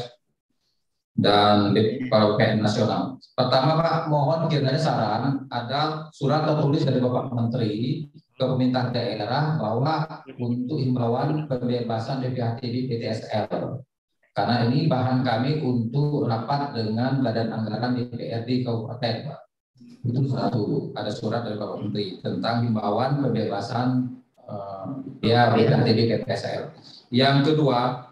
dan BPN Nasional. Pertama Pak, mohon kiranya saran ada surat tertulis dari Bapak Menteri ke pemerintah daerah bahwa untuk himbauan pembebasan BPHTB PTSL. Karena ini bahan kami untuk rapat dengan Badan Anggaran DPRD Kabupaten, Pak. Itu satu, ada surat dari Bapak Menteri tentang himbauan pembebasan BPHTB PTSL. Yang kedua,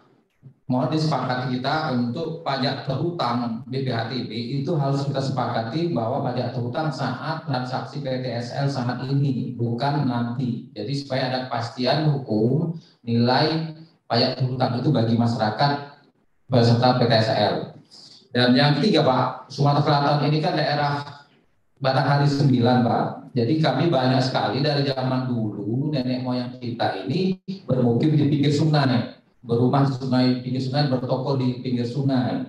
mohon disepakati kita untuk pajak terhutang BPHTB itu harus kita sepakati bahwa pajak terhutang saat transaksi PTSL saat ini, bukan nanti. Jadi supaya ada kepastian hukum nilai pajak terhutang itu bagi masyarakat peserta PTSL. Dan yang ketiga Pak, Sumatera Selatan ini kan daerah Batanghari 9 Pak. Jadi kami banyak sekali dari zaman dulu nenek moyang kita ini bermukim di pinggir sungai, berumah di sungai, pinggir sungai, bertoko di pinggir sungai.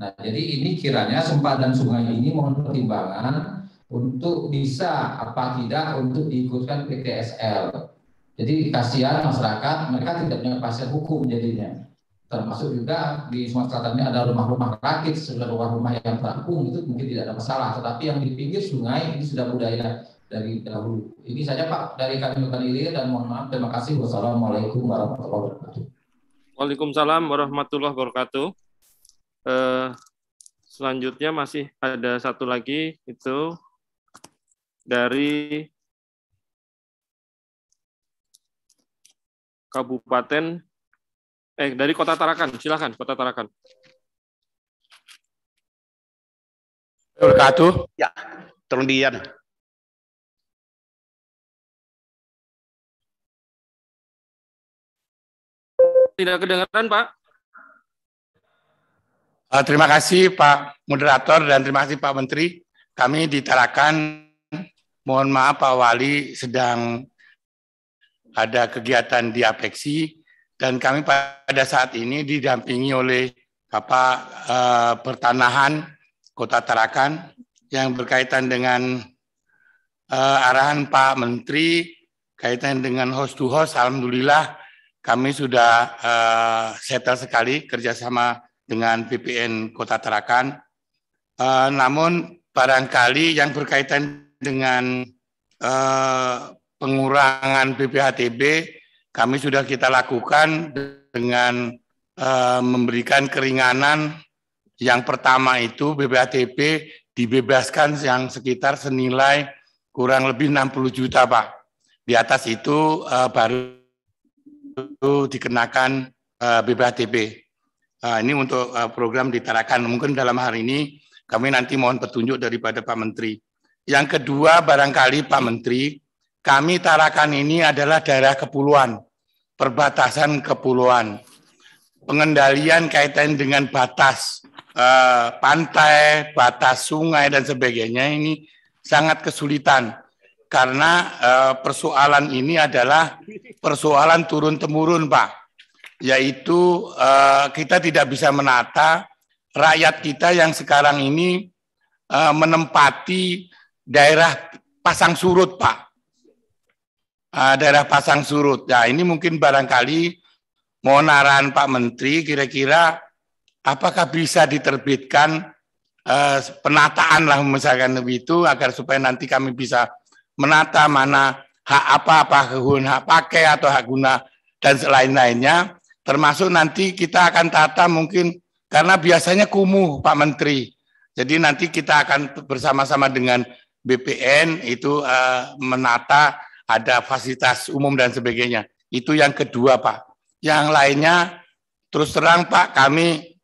Nah, jadi ini kiranya sempadan sungai ini mohon pertimbangan untuk bisa apa tidak untuk diikutkan PTSL. Jadi kasihan masyarakat, mereka tidak punya kepastian hukum jadinya. Termasuk juga di Sumatera Selatan ini ada rumah-rumah rakit, sudah rumah-rumah yang terapung itu mungkin tidak ada masalah. Tetapi yang di pinggir sungai ini sudah budaya dari dahulu. Ini saja Pak dari kami Bukan Ilir dan mohon maaf. Terima kasih. Wassalamualaikum warahmatullahi wabarakatuh. Waalaikumsalam warahmatullahi wabarakatuh. Selanjutnya masih ada satu lagi, itu dari Kabupaten dari Kota Tarakan. Silakan Kota Tarakan. Wabarakatuh. Ya, tolong Dian. Tidak kedengaran, Pak. Terima kasih Pak Moderator dan terima kasih Pak Menteri. Kami di Tarakan, mohon maaf Pak Wali sedang ada kegiatan di Apeksi dan kami pada saat ini didampingi oleh Bapak Pertanahan Kota Tarakan yang berkaitan dengan arahan Pak Menteri kaitan dengan host to host. Alhamdulillah kami sudah settle sekali kerjasama dengan BPN Kota Tarakan. Namun barangkali yang berkaitan dengan pengurangan BPHTB kami sudah kita lakukan dengan memberikan keringanan. Yang pertama itu BPHTB dibebaskan yang sekitar senilai kurang lebih 60 juta Pak. Di atas itu baru dikenakan BPHTB. Ini untuk program di Tarakan. Mungkin dalam hari ini kami nanti mohon petunjuk daripada Pak Menteri. Yang kedua barangkali Pak Menteri, kami Tarakan ini adalah daerah kepulauan, perbatasan kepulauan. Pengendalian kaitan dengan batas pantai, batas sungai dan sebagainya ini sangat kesulitan. Karena persoalan ini adalah persoalan turun-temurun Pak. Yaitu kita tidak bisa menata rakyat kita yang sekarang ini menempati daerah pasang surut Pak. Daerah pasang surut. Nah ini mungkin barangkali mohon arahan Pak Menteri kira-kira apakah bisa diterbitkan penataan lah misalkan itu agar supaya nanti kami bisa menata mana hak apa hak pakai atau hak guna dan lain-lainnya, termasuk nanti kita akan tata mungkin karena biasanya kumuh Pak Menteri. Jadi nanti kita akan bersama-sama dengan BPN itu menata ada fasilitas umum dan sebagainya. Itu yang kedua Pak. Yang lainnya terus terang Pak kami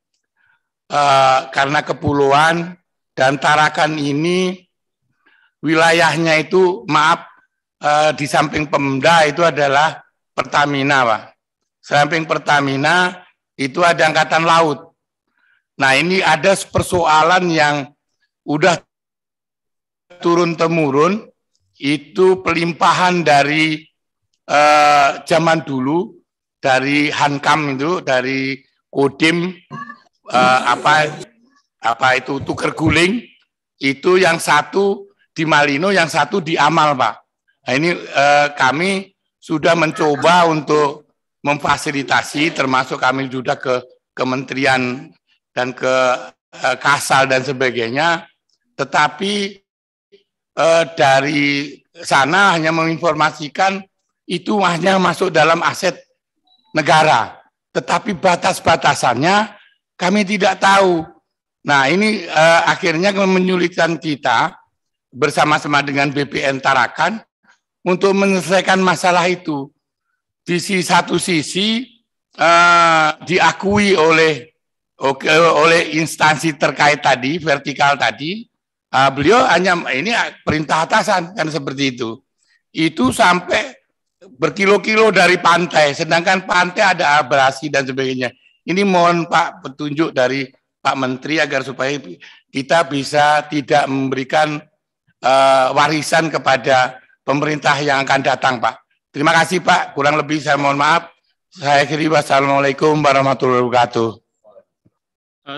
karena kepulauan dan Tarakan ini wilayahnya itu maaf di samping Pemda itu adalah Pertamina Pak. Samping Pertamina itu ada Angkatan Laut. Nah ini ada persoalan yang udah turun-temurun itu pelimpahan dari zaman dulu dari Hankam itu dari kodim apa itu tuker guling, itu yang satu di Malino, yang satu di Amal, Pak. Nah, ini kami sudah mencoba untuk memfasilitasi, termasuk kami sudah ke kementerian dan ke Kasal dan sebagainya, tetapi dari sana hanya menginformasikan itu hanya masuk dalam aset negara, tetapi batas-batasannya kami tidak tahu. Nah, ini akhirnya menyulitkan kita bersama-sama dengan BPN Tarakan untuk menyelesaikan masalah itu. Di satu sisi diakui oleh instansi terkait tadi, vertikal tadi, beliau hanya ini perintah atasan kan seperti itu. Itu sampai berkilo-kilo dari pantai, sedangkan pantai ada abrasi dan sebagainya. Ini mohon Pak petunjuk dari Pak Menteri agar supaya kita bisa tidak memberikan warisan kepada pemerintah yang akan datang, Pak. Terima kasih, Pak. Kurang lebih saya mohon maaf. Saya akhiri, wassalamualaikum warahmatullahi wabarakatuh.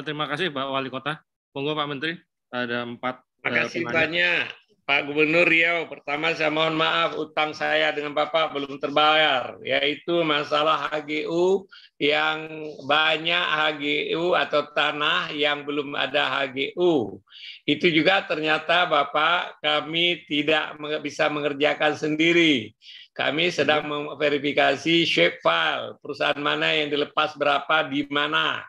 Terima kasih, Pak Wali Kota. Monggo Pak Menteri, ada 4. Terima kasih banyak. Pak Gubernur Riau, pertama saya mohon maaf utang saya dengan Bapak belum terbayar, yaitu masalah HGU yang banyak HGU atau tanah yang belum ada HGU. Itu juga ternyata Bapak kami tidak bisa mengerjakan sendiri. Kami sedang memverifikasi shape file, perusahaan mana yang dilepas berapa di mana.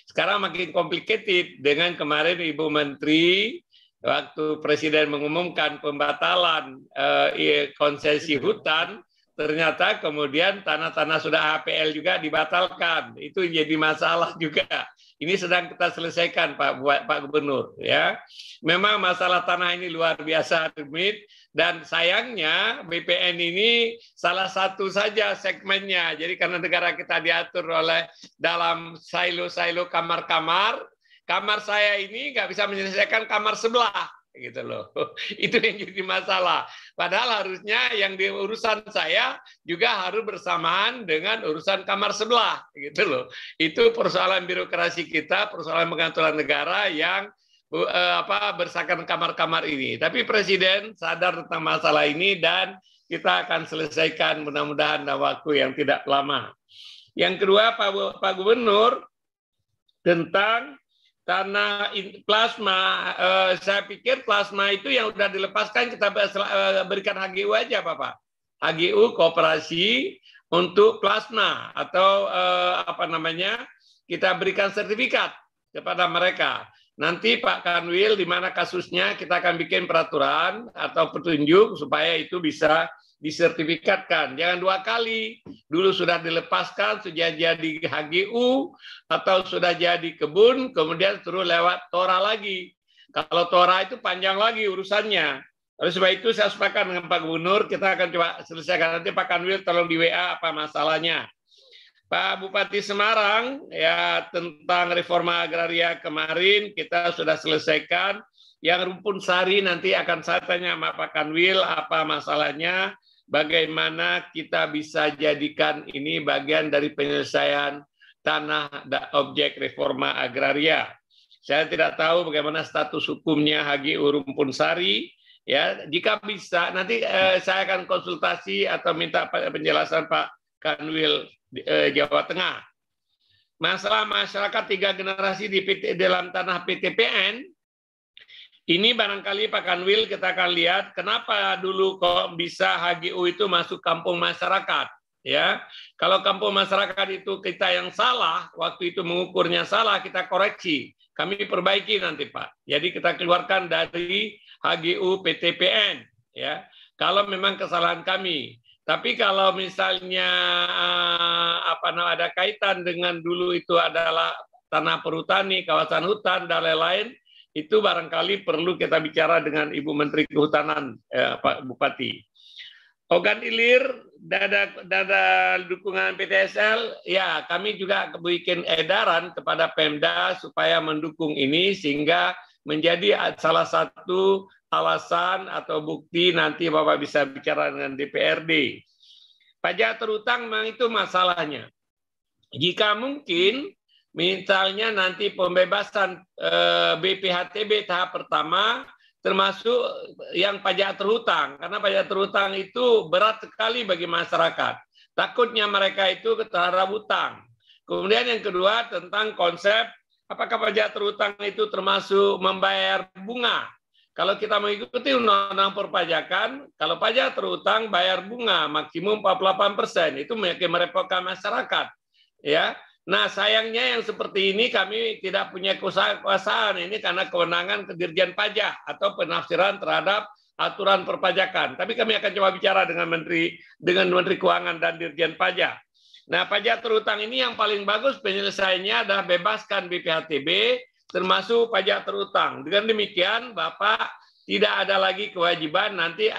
Sekarang makin complicated dengan kemarin Ibu Menteri waktu Presiden mengumumkan pembatalan konsesi hutan, ternyata kemudian tanah-tanah sudah HPL juga dibatalkan. Itu jadi masalah juga. Ini sedang kita selesaikan, Pak Gubernur. Ya, memang masalah tanah ini luar biasa rumit dan sayangnya BPN ini salah satu saja segmennya. Jadi karena negara kita diatur oleh dalam silo-silo kamar-kamar. Kamar saya ini nggak bisa menyelesaikan kamar sebelah, gitu loh. Itu yang jadi masalah. Padahal harusnya yang di urusan saya juga harus bersamaan dengan urusan kamar sebelah, gitu loh. Itu persoalan birokrasi kita, persoalan pengaturan negara yang bersakan kamar-kamar ini. Tapi Presiden sadar tentang masalah ini dan kita akan selesaikan mudah-mudahan dalam waktu yang tidak lama. Yang kedua, Pak Gubernur, tentang tanah plasma, saya pikir plasma itu yang sudah dilepaskan kita berikan HGU aja, Bapak. HGU kooperasi untuk plasma atau kita berikan sertifikat kepada mereka. Nanti Pak Kanwil di mana kasusnya kita akan bikin peraturan atau petunjuk supaya itu bisa disertifikatkan. Jangan 2 kali. Dulu sudah dilepaskan, sudah jadi HGU, atau sudah jadi kebun, kemudian suruh lewat TORA lagi. Kalau TORA itu panjang lagi urusannya. Oleh sebab itu saya sepakat dengan Pak Gubernur, kita akan coba selesaikan. Nanti Pak Kanwil tolong di WA apa masalahnya. Pak Bupati Semarang, ya tentang reforma agraria kemarin kita sudah selesaikan. Yang Rumpun Sari nanti akan saya tanya sama Pak Kanwil apa masalahnya. Bagaimana kita bisa jadikan ini bagian dari penyelesaian tanah objek reforma agraria. Saya tidak tahu bagaimana status hukumnya HGU Rumpun Sari. Ya, jika bisa nanti saya akan konsultasi atau minta penjelasan Pak Kanwil Jawa Tengah. Masalah masyarakat 3 generasi di dalam tanah PTPN. Ini barangkali Pak Kanwil kita akan lihat kenapa dulu kok bisa HGU itu masuk kampung masyarakat, ya. Kalau kampung masyarakat itu kita yang salah, waktu itu mengukurnya salah, kita koreksi. Kami perbaiki nanti, Pak. Jadi kita keluarkan dari HGU PTPN, ya. Kalau memang kesalahan kami. Tapi kalau misalnya ada kaitan dengan dulu itu adalah tanah perhutani, kawasan hutan dan lain-lain, itu barangkali perlu kita bicara dengan Ibu Menteri Kehutanan, Pak Bupati. Ogan Ilir, dada dukungan PTSL, ya kami juga bikin edaran kepada Pemda supaya mendukung ini sehingga menjadi salah satu alasan atau bukti nanti Bapak bisa bicara dengan DPRD. Pajak terhutang memang itu masalahnya. Jika mungkin misalnya nanti pembebasan BPHTB tahap pertama, termasuk yang pajak terhutang, karena pajak terhutang itu berat sekali bagi masyarakat. Takutnya mereka itu terhadap hutang. Kemudian yang kedua tentang konsep apakah pajak terhutang itu termasuk membayar bunga. Kalau kita mengikuti undang-undang perpajakan, kalau pajak terhutang bayar bunga maksimum 48%, itu merepotkan masyarakat. Ya. Nah, sayangnya yang seperti ini kami tidak punya kekuasaan ini karena kewenangan Dirjen Pajak atau penafsiran terhadap aturan perpajakan. Tapi kami akan coba bicara dengan Menteri Keuangan dan Dirjen Pajak. Nah, pajak terhutang ini yang paling bagus penyelesaiannya adalah bebaskan BPHTB termasuk pajak terhutang. Dengan demikian, Bapak tidak ada lagi kewajiban nanti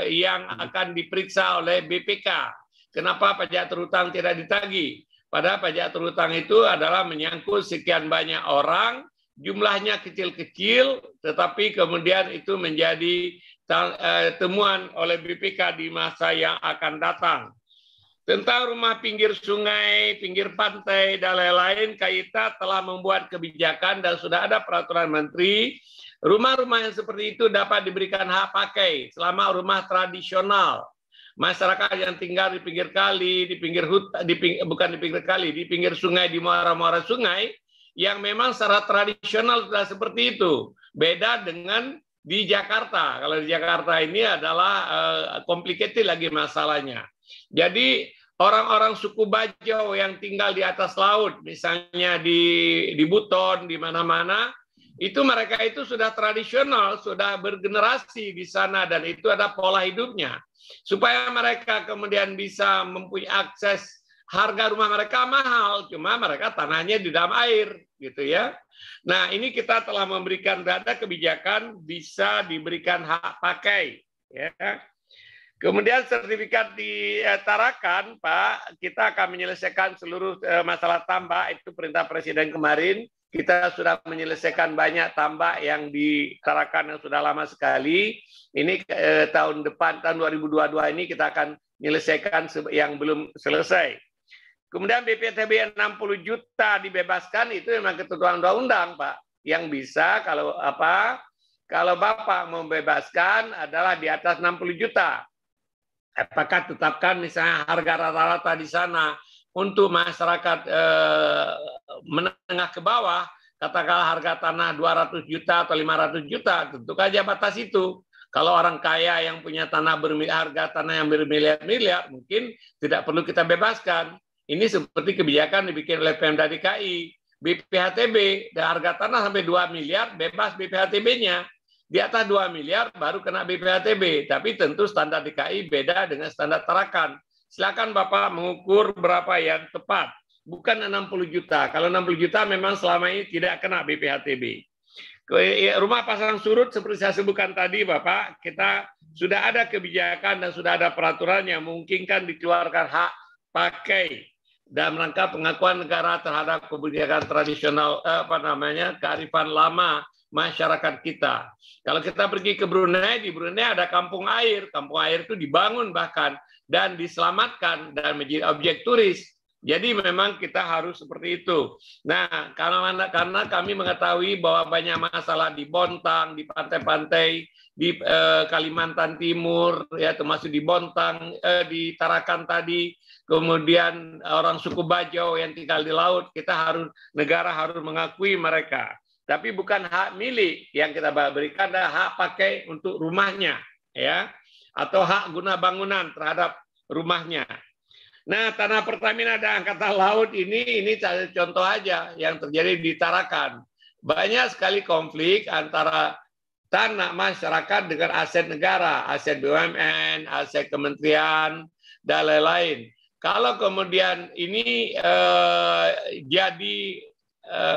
yang akan diperiksa oleh BPK. Kenapa pajak terhutang tidak ditagih? Padahal pajak terhutang itu adalah menyangkut sekian banyak orang, jumlahnya kecil-kecil, tetapi kemudian itu menjadi temuan oleh BPK di masa yang akan datang. Tentang rumah pinggir sungai, pinggir pantai, dan lain-lain, KITA telah membuat kebijakan dan sudah ada peraturan menteri, rumah-rumah yang seperti itu dapat diberikan hak pakai selama rumah tradisional. Masyarakat yang tinggal di pinggir kali, di pinggir hutan, bukan di pinggir kali, di pinggir sungai, di muara-muara sungai, yang memang secara tradisional sudah seperti itu. Beda dengan di Jakarta. Kalau di Jakarta ini adalah complicated lagi masalahnya. Jadi orang-orang suku Bajo yang tinggal di atas laut, misalnya di Buton, di mana-mana, itu mereka itu sudah tradisional, sudah bergenerasi di sana, dan itu ada pola hidupnya. Supaya mereka kemudian bisa mempunyai akses, harga rumah mereka mahal, cuma mereka tanahnya di dalam air, gitu ya. Nah, ini kita telah memberikan data kebijakan bisa diberikan hak pakai, ya. Kemudian sertifikat di Tarakan, Pak, kita akan menyelesaikan seluruh masalah tambak, itu perintah Presiden kemarin. Kita sudah menyelesaikan banyak tambak yang di Tarakan yang sudah lama sekali. Ini tahun depan, tahun 2022 ini kita akan menyelesaikan yang belum selesai. Kemudian BPHTB 60 juta dibebaskan, itu memang ketentuan undang-undang, Pak. Yang bisa kalau Bapak membebaskan adalah di atas 60 juta. Apakah tetapkan misalnya harga rata-rata di sana untuk masyarakat menengah ke bawah, katakanlah harga tanah 200 juta atau 500 juta, tentu saja batas itu. Kalau orang kaya yang punya tanah harga tanah yang bermiliar-miliar, mungkin tidak perlu kita bebaskan. Ini seperti kebijakan dibikin oleh Pemda DKI. BPHTB, dan harga tanah sampai 2 miliar, bebas BPHTB-nya. Di atas 2 miliar baru kena BPHTB. Tapi tentu standar DKI beda dengan standar Tarakan. Silakan Bapak mengukur berapa yang tepat. Bukan 60 juta. Kalau 60 juta memang selama ini tidak kena BPHTB. Rumah pasang surut seperti saya sebutkan tadi, Bapak, kita sudah ada kebijakan dan sudah ada peraturan yang memungkinkan dikeluarkan hak pakai dalam rangka pengakuan negara terhadap kebijakan tradisional, kearifan lama masyarakat kita. Kalau kita pergi ke Brunei, di Brunei ada kampung air itu dibangun bahkan dan diselamatkan dan menjadi objek turis. Jadi memang kita harus seperti itu. Nah, karena kami mengetahui bahwa banyak masalah di Bontang, di pantai-pantai, di Kalimantan Timur, ya termasuk di Bontang, di Tarakan tadi, kemudian orang suku Bajo yang tinggal di laut, negara harus mengakui mereka. Tapi bukan hak milik yang kita berikan, adalah hak pakai untuk rumahnya, ya, atau hak guna bangunan terhadap rumahnya. Nah, tanah Pertamina dan Angkatan Laut ini contoh aja yang terjadi di Tarakan. Banyak sekali konflik antara tanah masyarakat dengan aset negara, aset BUMN, aset kementerian, dan lain-lain. Kalau kemudian ini jadi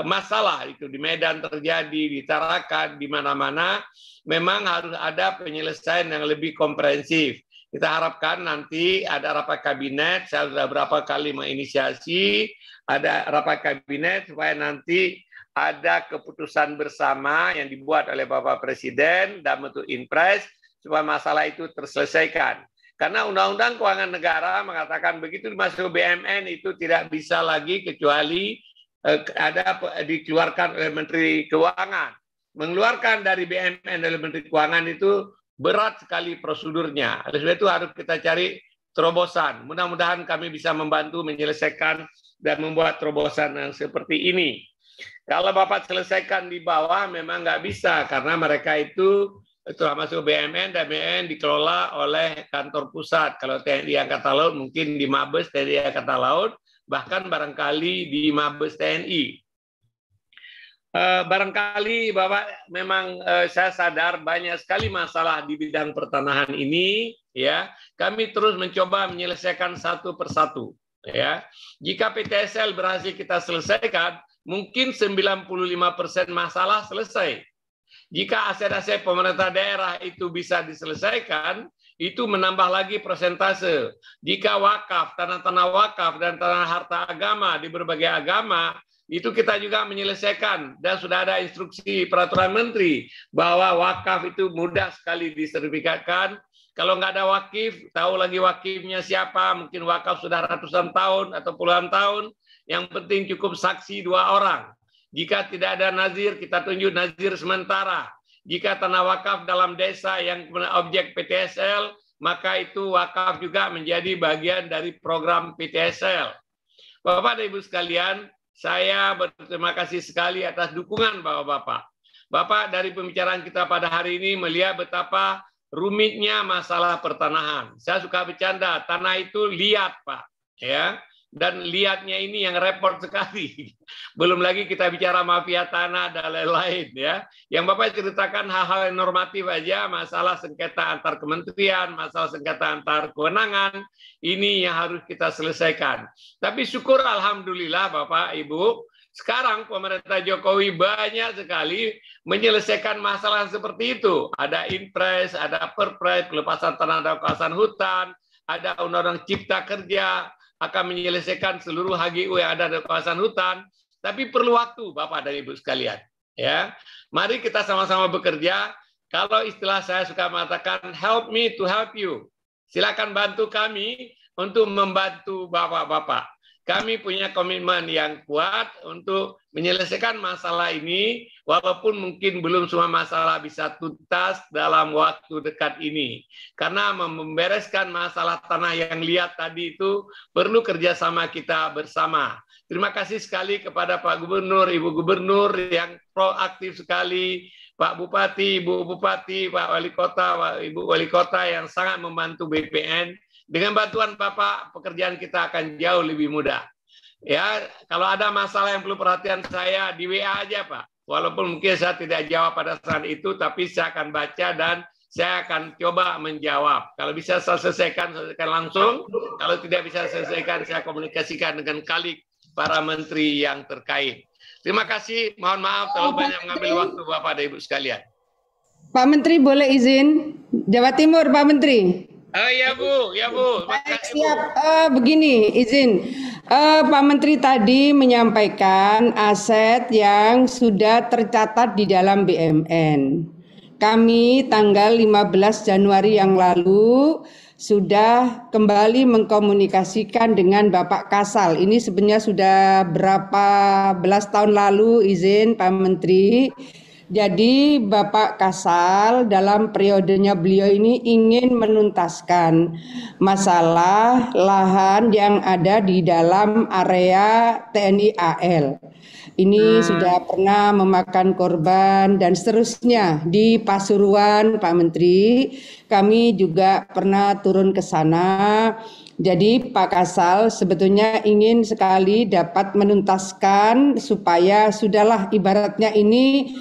masalah, itu di Medan terjadi, di Tarakan, di mana-mana, memang harus ada penyelesaian yang lebih komprehensif. Kita harapkan nanti ada rapat kabinet, saya sudah berapa kali menginisiasi, ada rapat kabinet supaya nanti ada keputusan bersama yang dibuat oleh Bapak Presiden dan bentuk impres supaya masalah itu terselesaikan. Karena Undang-Undang Keuangan Negara mengatakan begitu masuk BUMN itu tidak bisa lagi kecuali dikeluarkan oleh Menteri Keuangan. Mengeluarkan dari BUMN oleh Menteri Keuangan itu berat sekali prosedurnya. Oleh sebab itu harus kita cari terobosan. Mudah-mudahan kami bisa membantu menyelesaikan dan membuat terobosan yang seperti ini. Kalau Bapak selesaikan di bawah memang nggak bisa karena mereka itu termasuk BUMN dan BUMN dikelola oleh kantor pusat. Kalau TNI Angkatan Laut mungkin di Mabes TNI Angkatan Laut, bahkan barangkali di Mabes TNI. Barangkali Bapak memang saya sadar banyak sekali masalah di bidang pertanahan ini, ya. Kami terus mencoba menyelesaikan satu persatu, ya. Jika PTSL berhasil kita selesaikan, mungkin 95% masalah selesai. Jika aset-aset pemerintah daerah itu bisa diselesaikan, itu menambah lagi persentase. Jika wakaf, tanah-tanah wakaf dan tanah harta agama di berbagai agama, itu kita juga menyelesaikan. Dan sudah ada instruksi peraturan menteri bahwa wakaf itu mudah sekali disertifikatkan. Kalau nggak ada wakif, tahu lagi wakifnya siapa, mungkin wakaf sudah ratusan tahun atau puluhan tahun, yang penting cukup saksi 2 orang. Jika tidak ada nazir, kita tunjuk nazir sementara. Jika tanah wakaf dalam desa yang objek PTSL, maka itu wakaf juga menjadi bagian dari program PTSL. Bapak dan Ibu sekalian, saya berterima kasih sekali atas dukungan Bapak-Bapak. Bapak dari pembicaraan kita pada hari ini melihat betapa rumitnya masalah pertanahan. Saya suka bercanda, tanah itu liat, Pak. Ya. Dan lihatnya ini yang repot sekali. Belum lagi kita bicara mafia tanah dan lain-lain, ya. Yang Bapak ceritakan hal-hal yang normatif aja, masalah sengketa antar kementerian, masalah sengketa antar kewenangan, ini yang harus kita selesaikan. Tapi syukur alhamdulillah Bapak Ibu, sekarang pemerintah Jokowi banyak sekali menyelesaikan masalah seperti itu. Ada Inpres, ada Perpres, pelepasan tanah dan kawasan hutan, ada Undang-Undang Cipta Kerja, akan menyelesaikan seluruh HGU yang ada di kawasan hutan, tapi perlu waktu Bapak dan Ibu sekalian. Ya, mari kita sama-sama bekerja. Kalau istilah saya suka mengatakan help me to help you. Silakan bantu kami untuk membantu Bapak-bapak. Kami punya komitmen yang kuat untuk menyelesaikan masalah ini, walaupun mungkin belum semua masalah bisa tuntas dalam waktu dekat ini. Karena membereskan masalah tanah yang liat tadi itu perlu kerjasama kita bersama. Terima kasih sekali kepada Pak Gubernur, Ibu Gubernur yang proaktif sekali, Pak Bupati, Ibu Bupati, Pak Wali Kota, Ibu Wali Kota yang sangat membantu BPN. Dengan bantuan Bapak, pekerjaan kita akan jauh lebih mudah. Ya, kalau ada masalah yang perlu perhatian saya di WA aja, Pak. Walaupun mungkin saya tidak jawab pada saat itu, tapi saya akan baca dan saya akan coba menjawab. Kalau bisa saya selesaikan langsung. Kalau tidak bisa selesaikan, saya komunikasikan dengan kalik para menteri yang terkait. Terima kasih. Mohon maaf terlalu banyak mengambil waktu Bapak dan Ibu sekalian. Pak Menteri boleh izin? Jawa Timur, Pak Menteri. Ya Bu, ya Bu. Makasih, siap. Begini, izin. Pak Menteri tadi menyampaikan aset yang sudah tercatat di dalam BUMN. Kami tanggal 15 Januari yang lalu sudah kembali mengkomunikasikan dengan Bapak Kasal. Ini sebenarnya sudah berapa belas tahun lalu, izin Pak Menteri. Jadi Bapak Kasal dalam periodenya beliau ini ingin menuntaskan masalah lahan yang ada di dalam area TNI AL. Ini sudah pernah memakan korban dan seterusnya di Pasuruan, Pak Menteri. Kami juga pernah turun ke sana. Jadi Pak Kasal sebetulnya ingin sekali dapat menuntaskan supaya sudahlah ibaratnya ini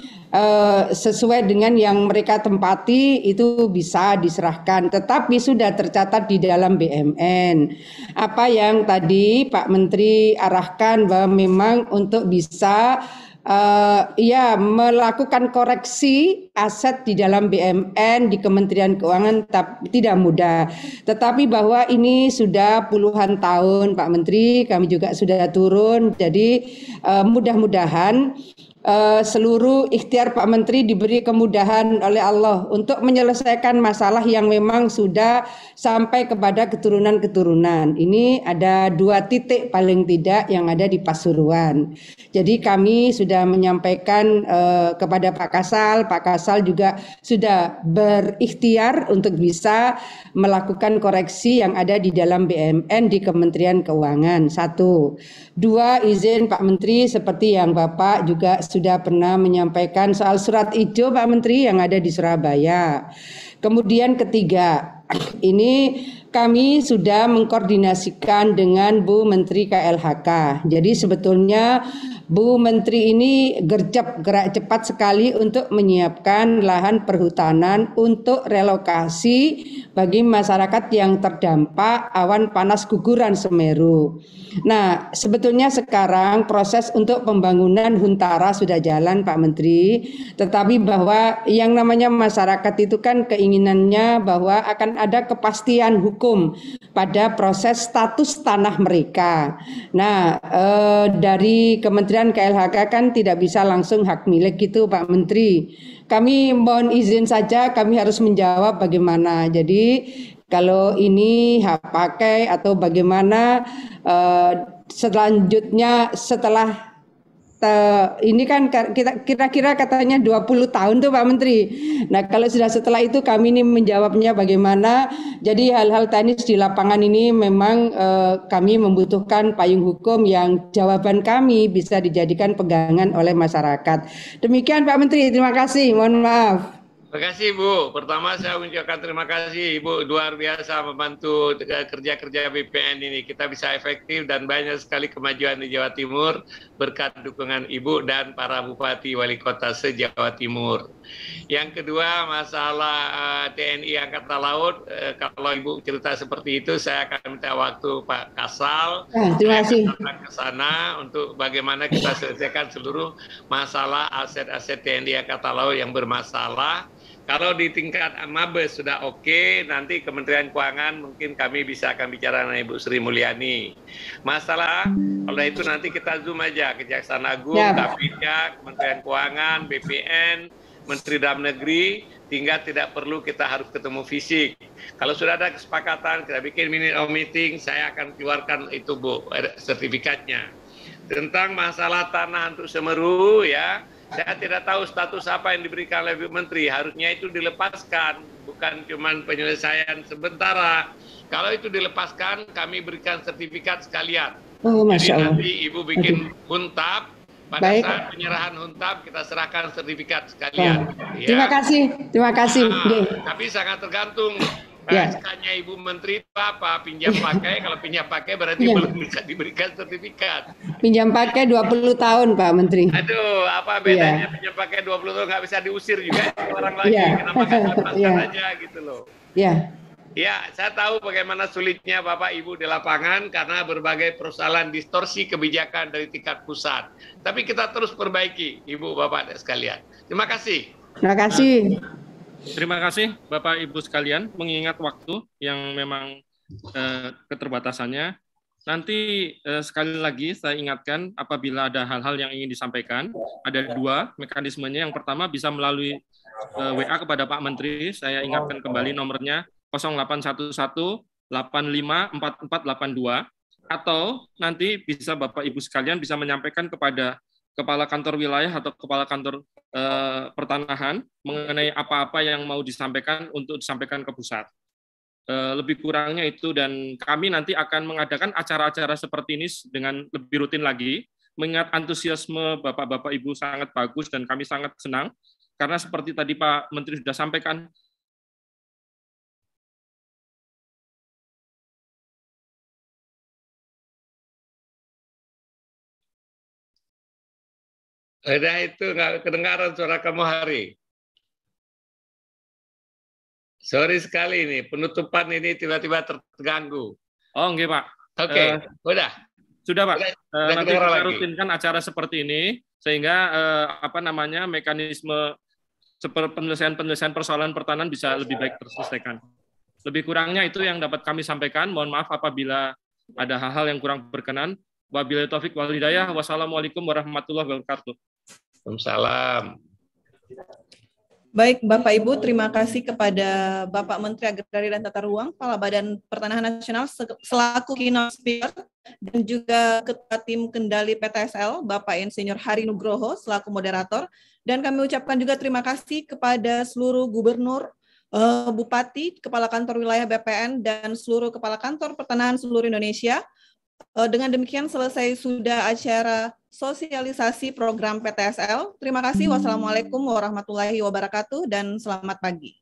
sesuai dengan yang mereka tempati itu bisa diserahkan, tetapi sudah tercatat di dalam BUMN. Apa yang tadi Pak Menteri arahkan bahwa memang untuk bisa melakukan koreksi aset di dalam BUMN di Kementerian Keuangan tidak mudah. Tetapi bahwa ini sudah puluhan tahun Pak Menteri, kami juga sudah turun. Jadi mudah-mudahan seluruh ikhtiar Pak Menteri diberi kemudahan oleh Allah untuk menyelesaikan masalah yang memang sudah sampai kepada keturunan-keturunan. Ini ada 2 titik paling tidak yang ada di Pasuruan. Jadi kami sudah menyampaikan kepada Pak Kasal juga sudah berikhtiar untuk bisa melakukan koreksi yang ada di dalam BUMN di Kementerian Keuangan. 1. 2, izin Pak Menteri seperti yang Bapak juga sudah pernah menyampaikan soal surat ijo Pak Menteri yang ada di Surabaya. Kemudian ketiga, ini kami sudah mengkoordinasikan dengan Bu Menteri KLHK. Jadi sebetulnya Bu Menteri ini gerak cepat sekali untuk menyiapkan lahan perhutanan untuk relokasi bagi masyarakat yang terdampak awan panas guguran Semeru. Nah, sebetulnya sekarang proses untuk pembangunan Huntara sudah jalan Pak Menteri, tetapi bahwa yang namanya masyarakat itu kan keinginannya bahwa akan ada kepastian hukum pada proses status tanah mereka. Nah, dari Kementerian KLHK kan tidak bisa langsung hak milik gitu Pak Menteri. Kami mohon izin saja, kami harus menjawab bagaimana. Jadi kalau ini hak pakai atau bagaimana selanjutnya setelah ini kan kita kira-kira katanya 20 tahun tuh Pak Menteri. Nah kalau sudah setelah itu kami ini menjawabnya bagaimana. Jadi hal-hal teknis di lapangan ini memang kami membutuhkan payung hukum yang jawaban kami bisa dijadikan pegangan oleh masyarakat. Demikian Pak Menteri, terima kasih. Mohon maaf. Terima kasih Bu. Pertama saya mengucapkan terima kasih Ibu, luar biasa membantu kerja-kerja BPN ini. Kita bisa efektif dan banyak sekali kemajuan di Jawa Timur berkat dukungan Ibu dan para Bupati Wali Kota se-Jawa Timur. Yang kedua masalah TNI Angkatan Laut, kalau Ibu cerita seperti itu saya akan minta waktu Pak Kasal. Terima kasih. Ke sana untuk bagaimana kita selesaikan seluruh masalah aset-aset TNI Angkatan Laut yang bermasalah. Kalau di tingkat Mabes sudah oke, nanti Kementerian Keuangan mungkin kami bisa akan bicara dengan Ibu Sri Mulyani. Masalah, kalau itu nanti kita zoom aja, Kejaksaan Agung, KPK, Kementerian Keuangan, BPN, Menteri Dalam Negeri, tinggal tidak perlu kita harus ketemu fisik. Kalau sudah ada kesepakatan, kita bikin minute of meeting, saya akan keluarkan itu Bu, sertifikatnya. Tentang masalah tanah untuk Semeru ya, saya tidak tahu status apa yang diberikan oleh Bu Menteri. Harusnya itu dilepaskan, bukan cuma penyelesaian sementara. Kalau itu dilepaskan, kami berikan sertifikat sekalian. Oh, Masya Allah. Jadi nanti Ibu bikin huntap, pada saat penyerahan huntap kita serahkan sertifikat sekalian. Ya. Terima kasih. Tapi sangat tergantung. SK-nya Ibu Menteri itu apa? Pinjam pakai, kalau pinjam pakai berarti belum bisa diberikan sertifikat. Pinjam pakai 20 tahun Pak Menteri. Aduh, apa bedanya pinjam pakai 20 tahun nggak bisa diusir juga orang lagi. Kenapa nggak lepaskan aja gitu loh. Ya, saya tahu bagaimana sulitnya Bapak Ibu di lapangan karena berbagai persoalan distorsi kebijakan dari tingkat pusat. Tapi kita terus perbaiki, Ibu Bapak sekalian. Terima kasih. Terima kasih. Terima kasih Bapak Ibu sekalian, mengingat waktu yang memang keterbatasannya. Nanti sekali lagi saya ingatkan apabila ada hal-hal yang ingin disampaikan, ada 2 mekanismenya. Yang pertama bisa melalui WA kepada Pak Menteri, saya ingatkan kembali nomornya 0811 854482, atau nanti bisa Bapak Ibu sekalian bisa menyampaikan kepada Kepala Kantor Wilayah atau Kepala Kantor Pertanahan mengenai apa-apa yang mau disampaikan untuk disampaikan ke pusat. Lebih kurangnya itu, dan kami nanti akan mengadakan acara-acara seperti ini dengan lebih rutin lagi, mengingat antusiasme Bapak-Bapak Ibu sangat bagus dan kami sangat senang, karena seperti tadi Pak Menteri sudah sampaikan, Udah itu nggak kedengaran suara kamu Hari. Sorry sekali ini, penutupan ini tiba-tiba terganggu. Oh enggak Pak. Oke, udah. Sudah Pak. Nanti kita rutinkan acara seperti ini, sehingga mekanisme penyelesaian persoalan pertanahan bisa lebih baik terselesaikan. Lebih kurangnya itu yang dapat kami sampaikan. Mohon maaf apabila ada hal-hal yang kurang berkenan. Wabillahi taufik wal hidayah. Wassalamualaikum warahmatullahi wabarakatuh. Waalaikumsalam. Baik, Bapak Ibu, terima kasih kepada Bapak Menteri Agraria dan Tata Ruang, Kepala Badan Pertanahan Nasional selaku keynote speaker, dan juga Ketua Tim Kendali PTSL, Bapak Insinyur Hari Nugroho selaku moderator. Dan kami ucapkan juga terima kasih kepada seluruh gubernur, bupati, kepala kantor wilayah BPN, dan seluruh kepala kantor pertanahan seluruh Indonesia. Dengan demikian selesai sudah acara sosialisasi program PTSL. Terima kasih. Wassalamualaikum warahmatullahi wabarakatuh dan selamat pagi.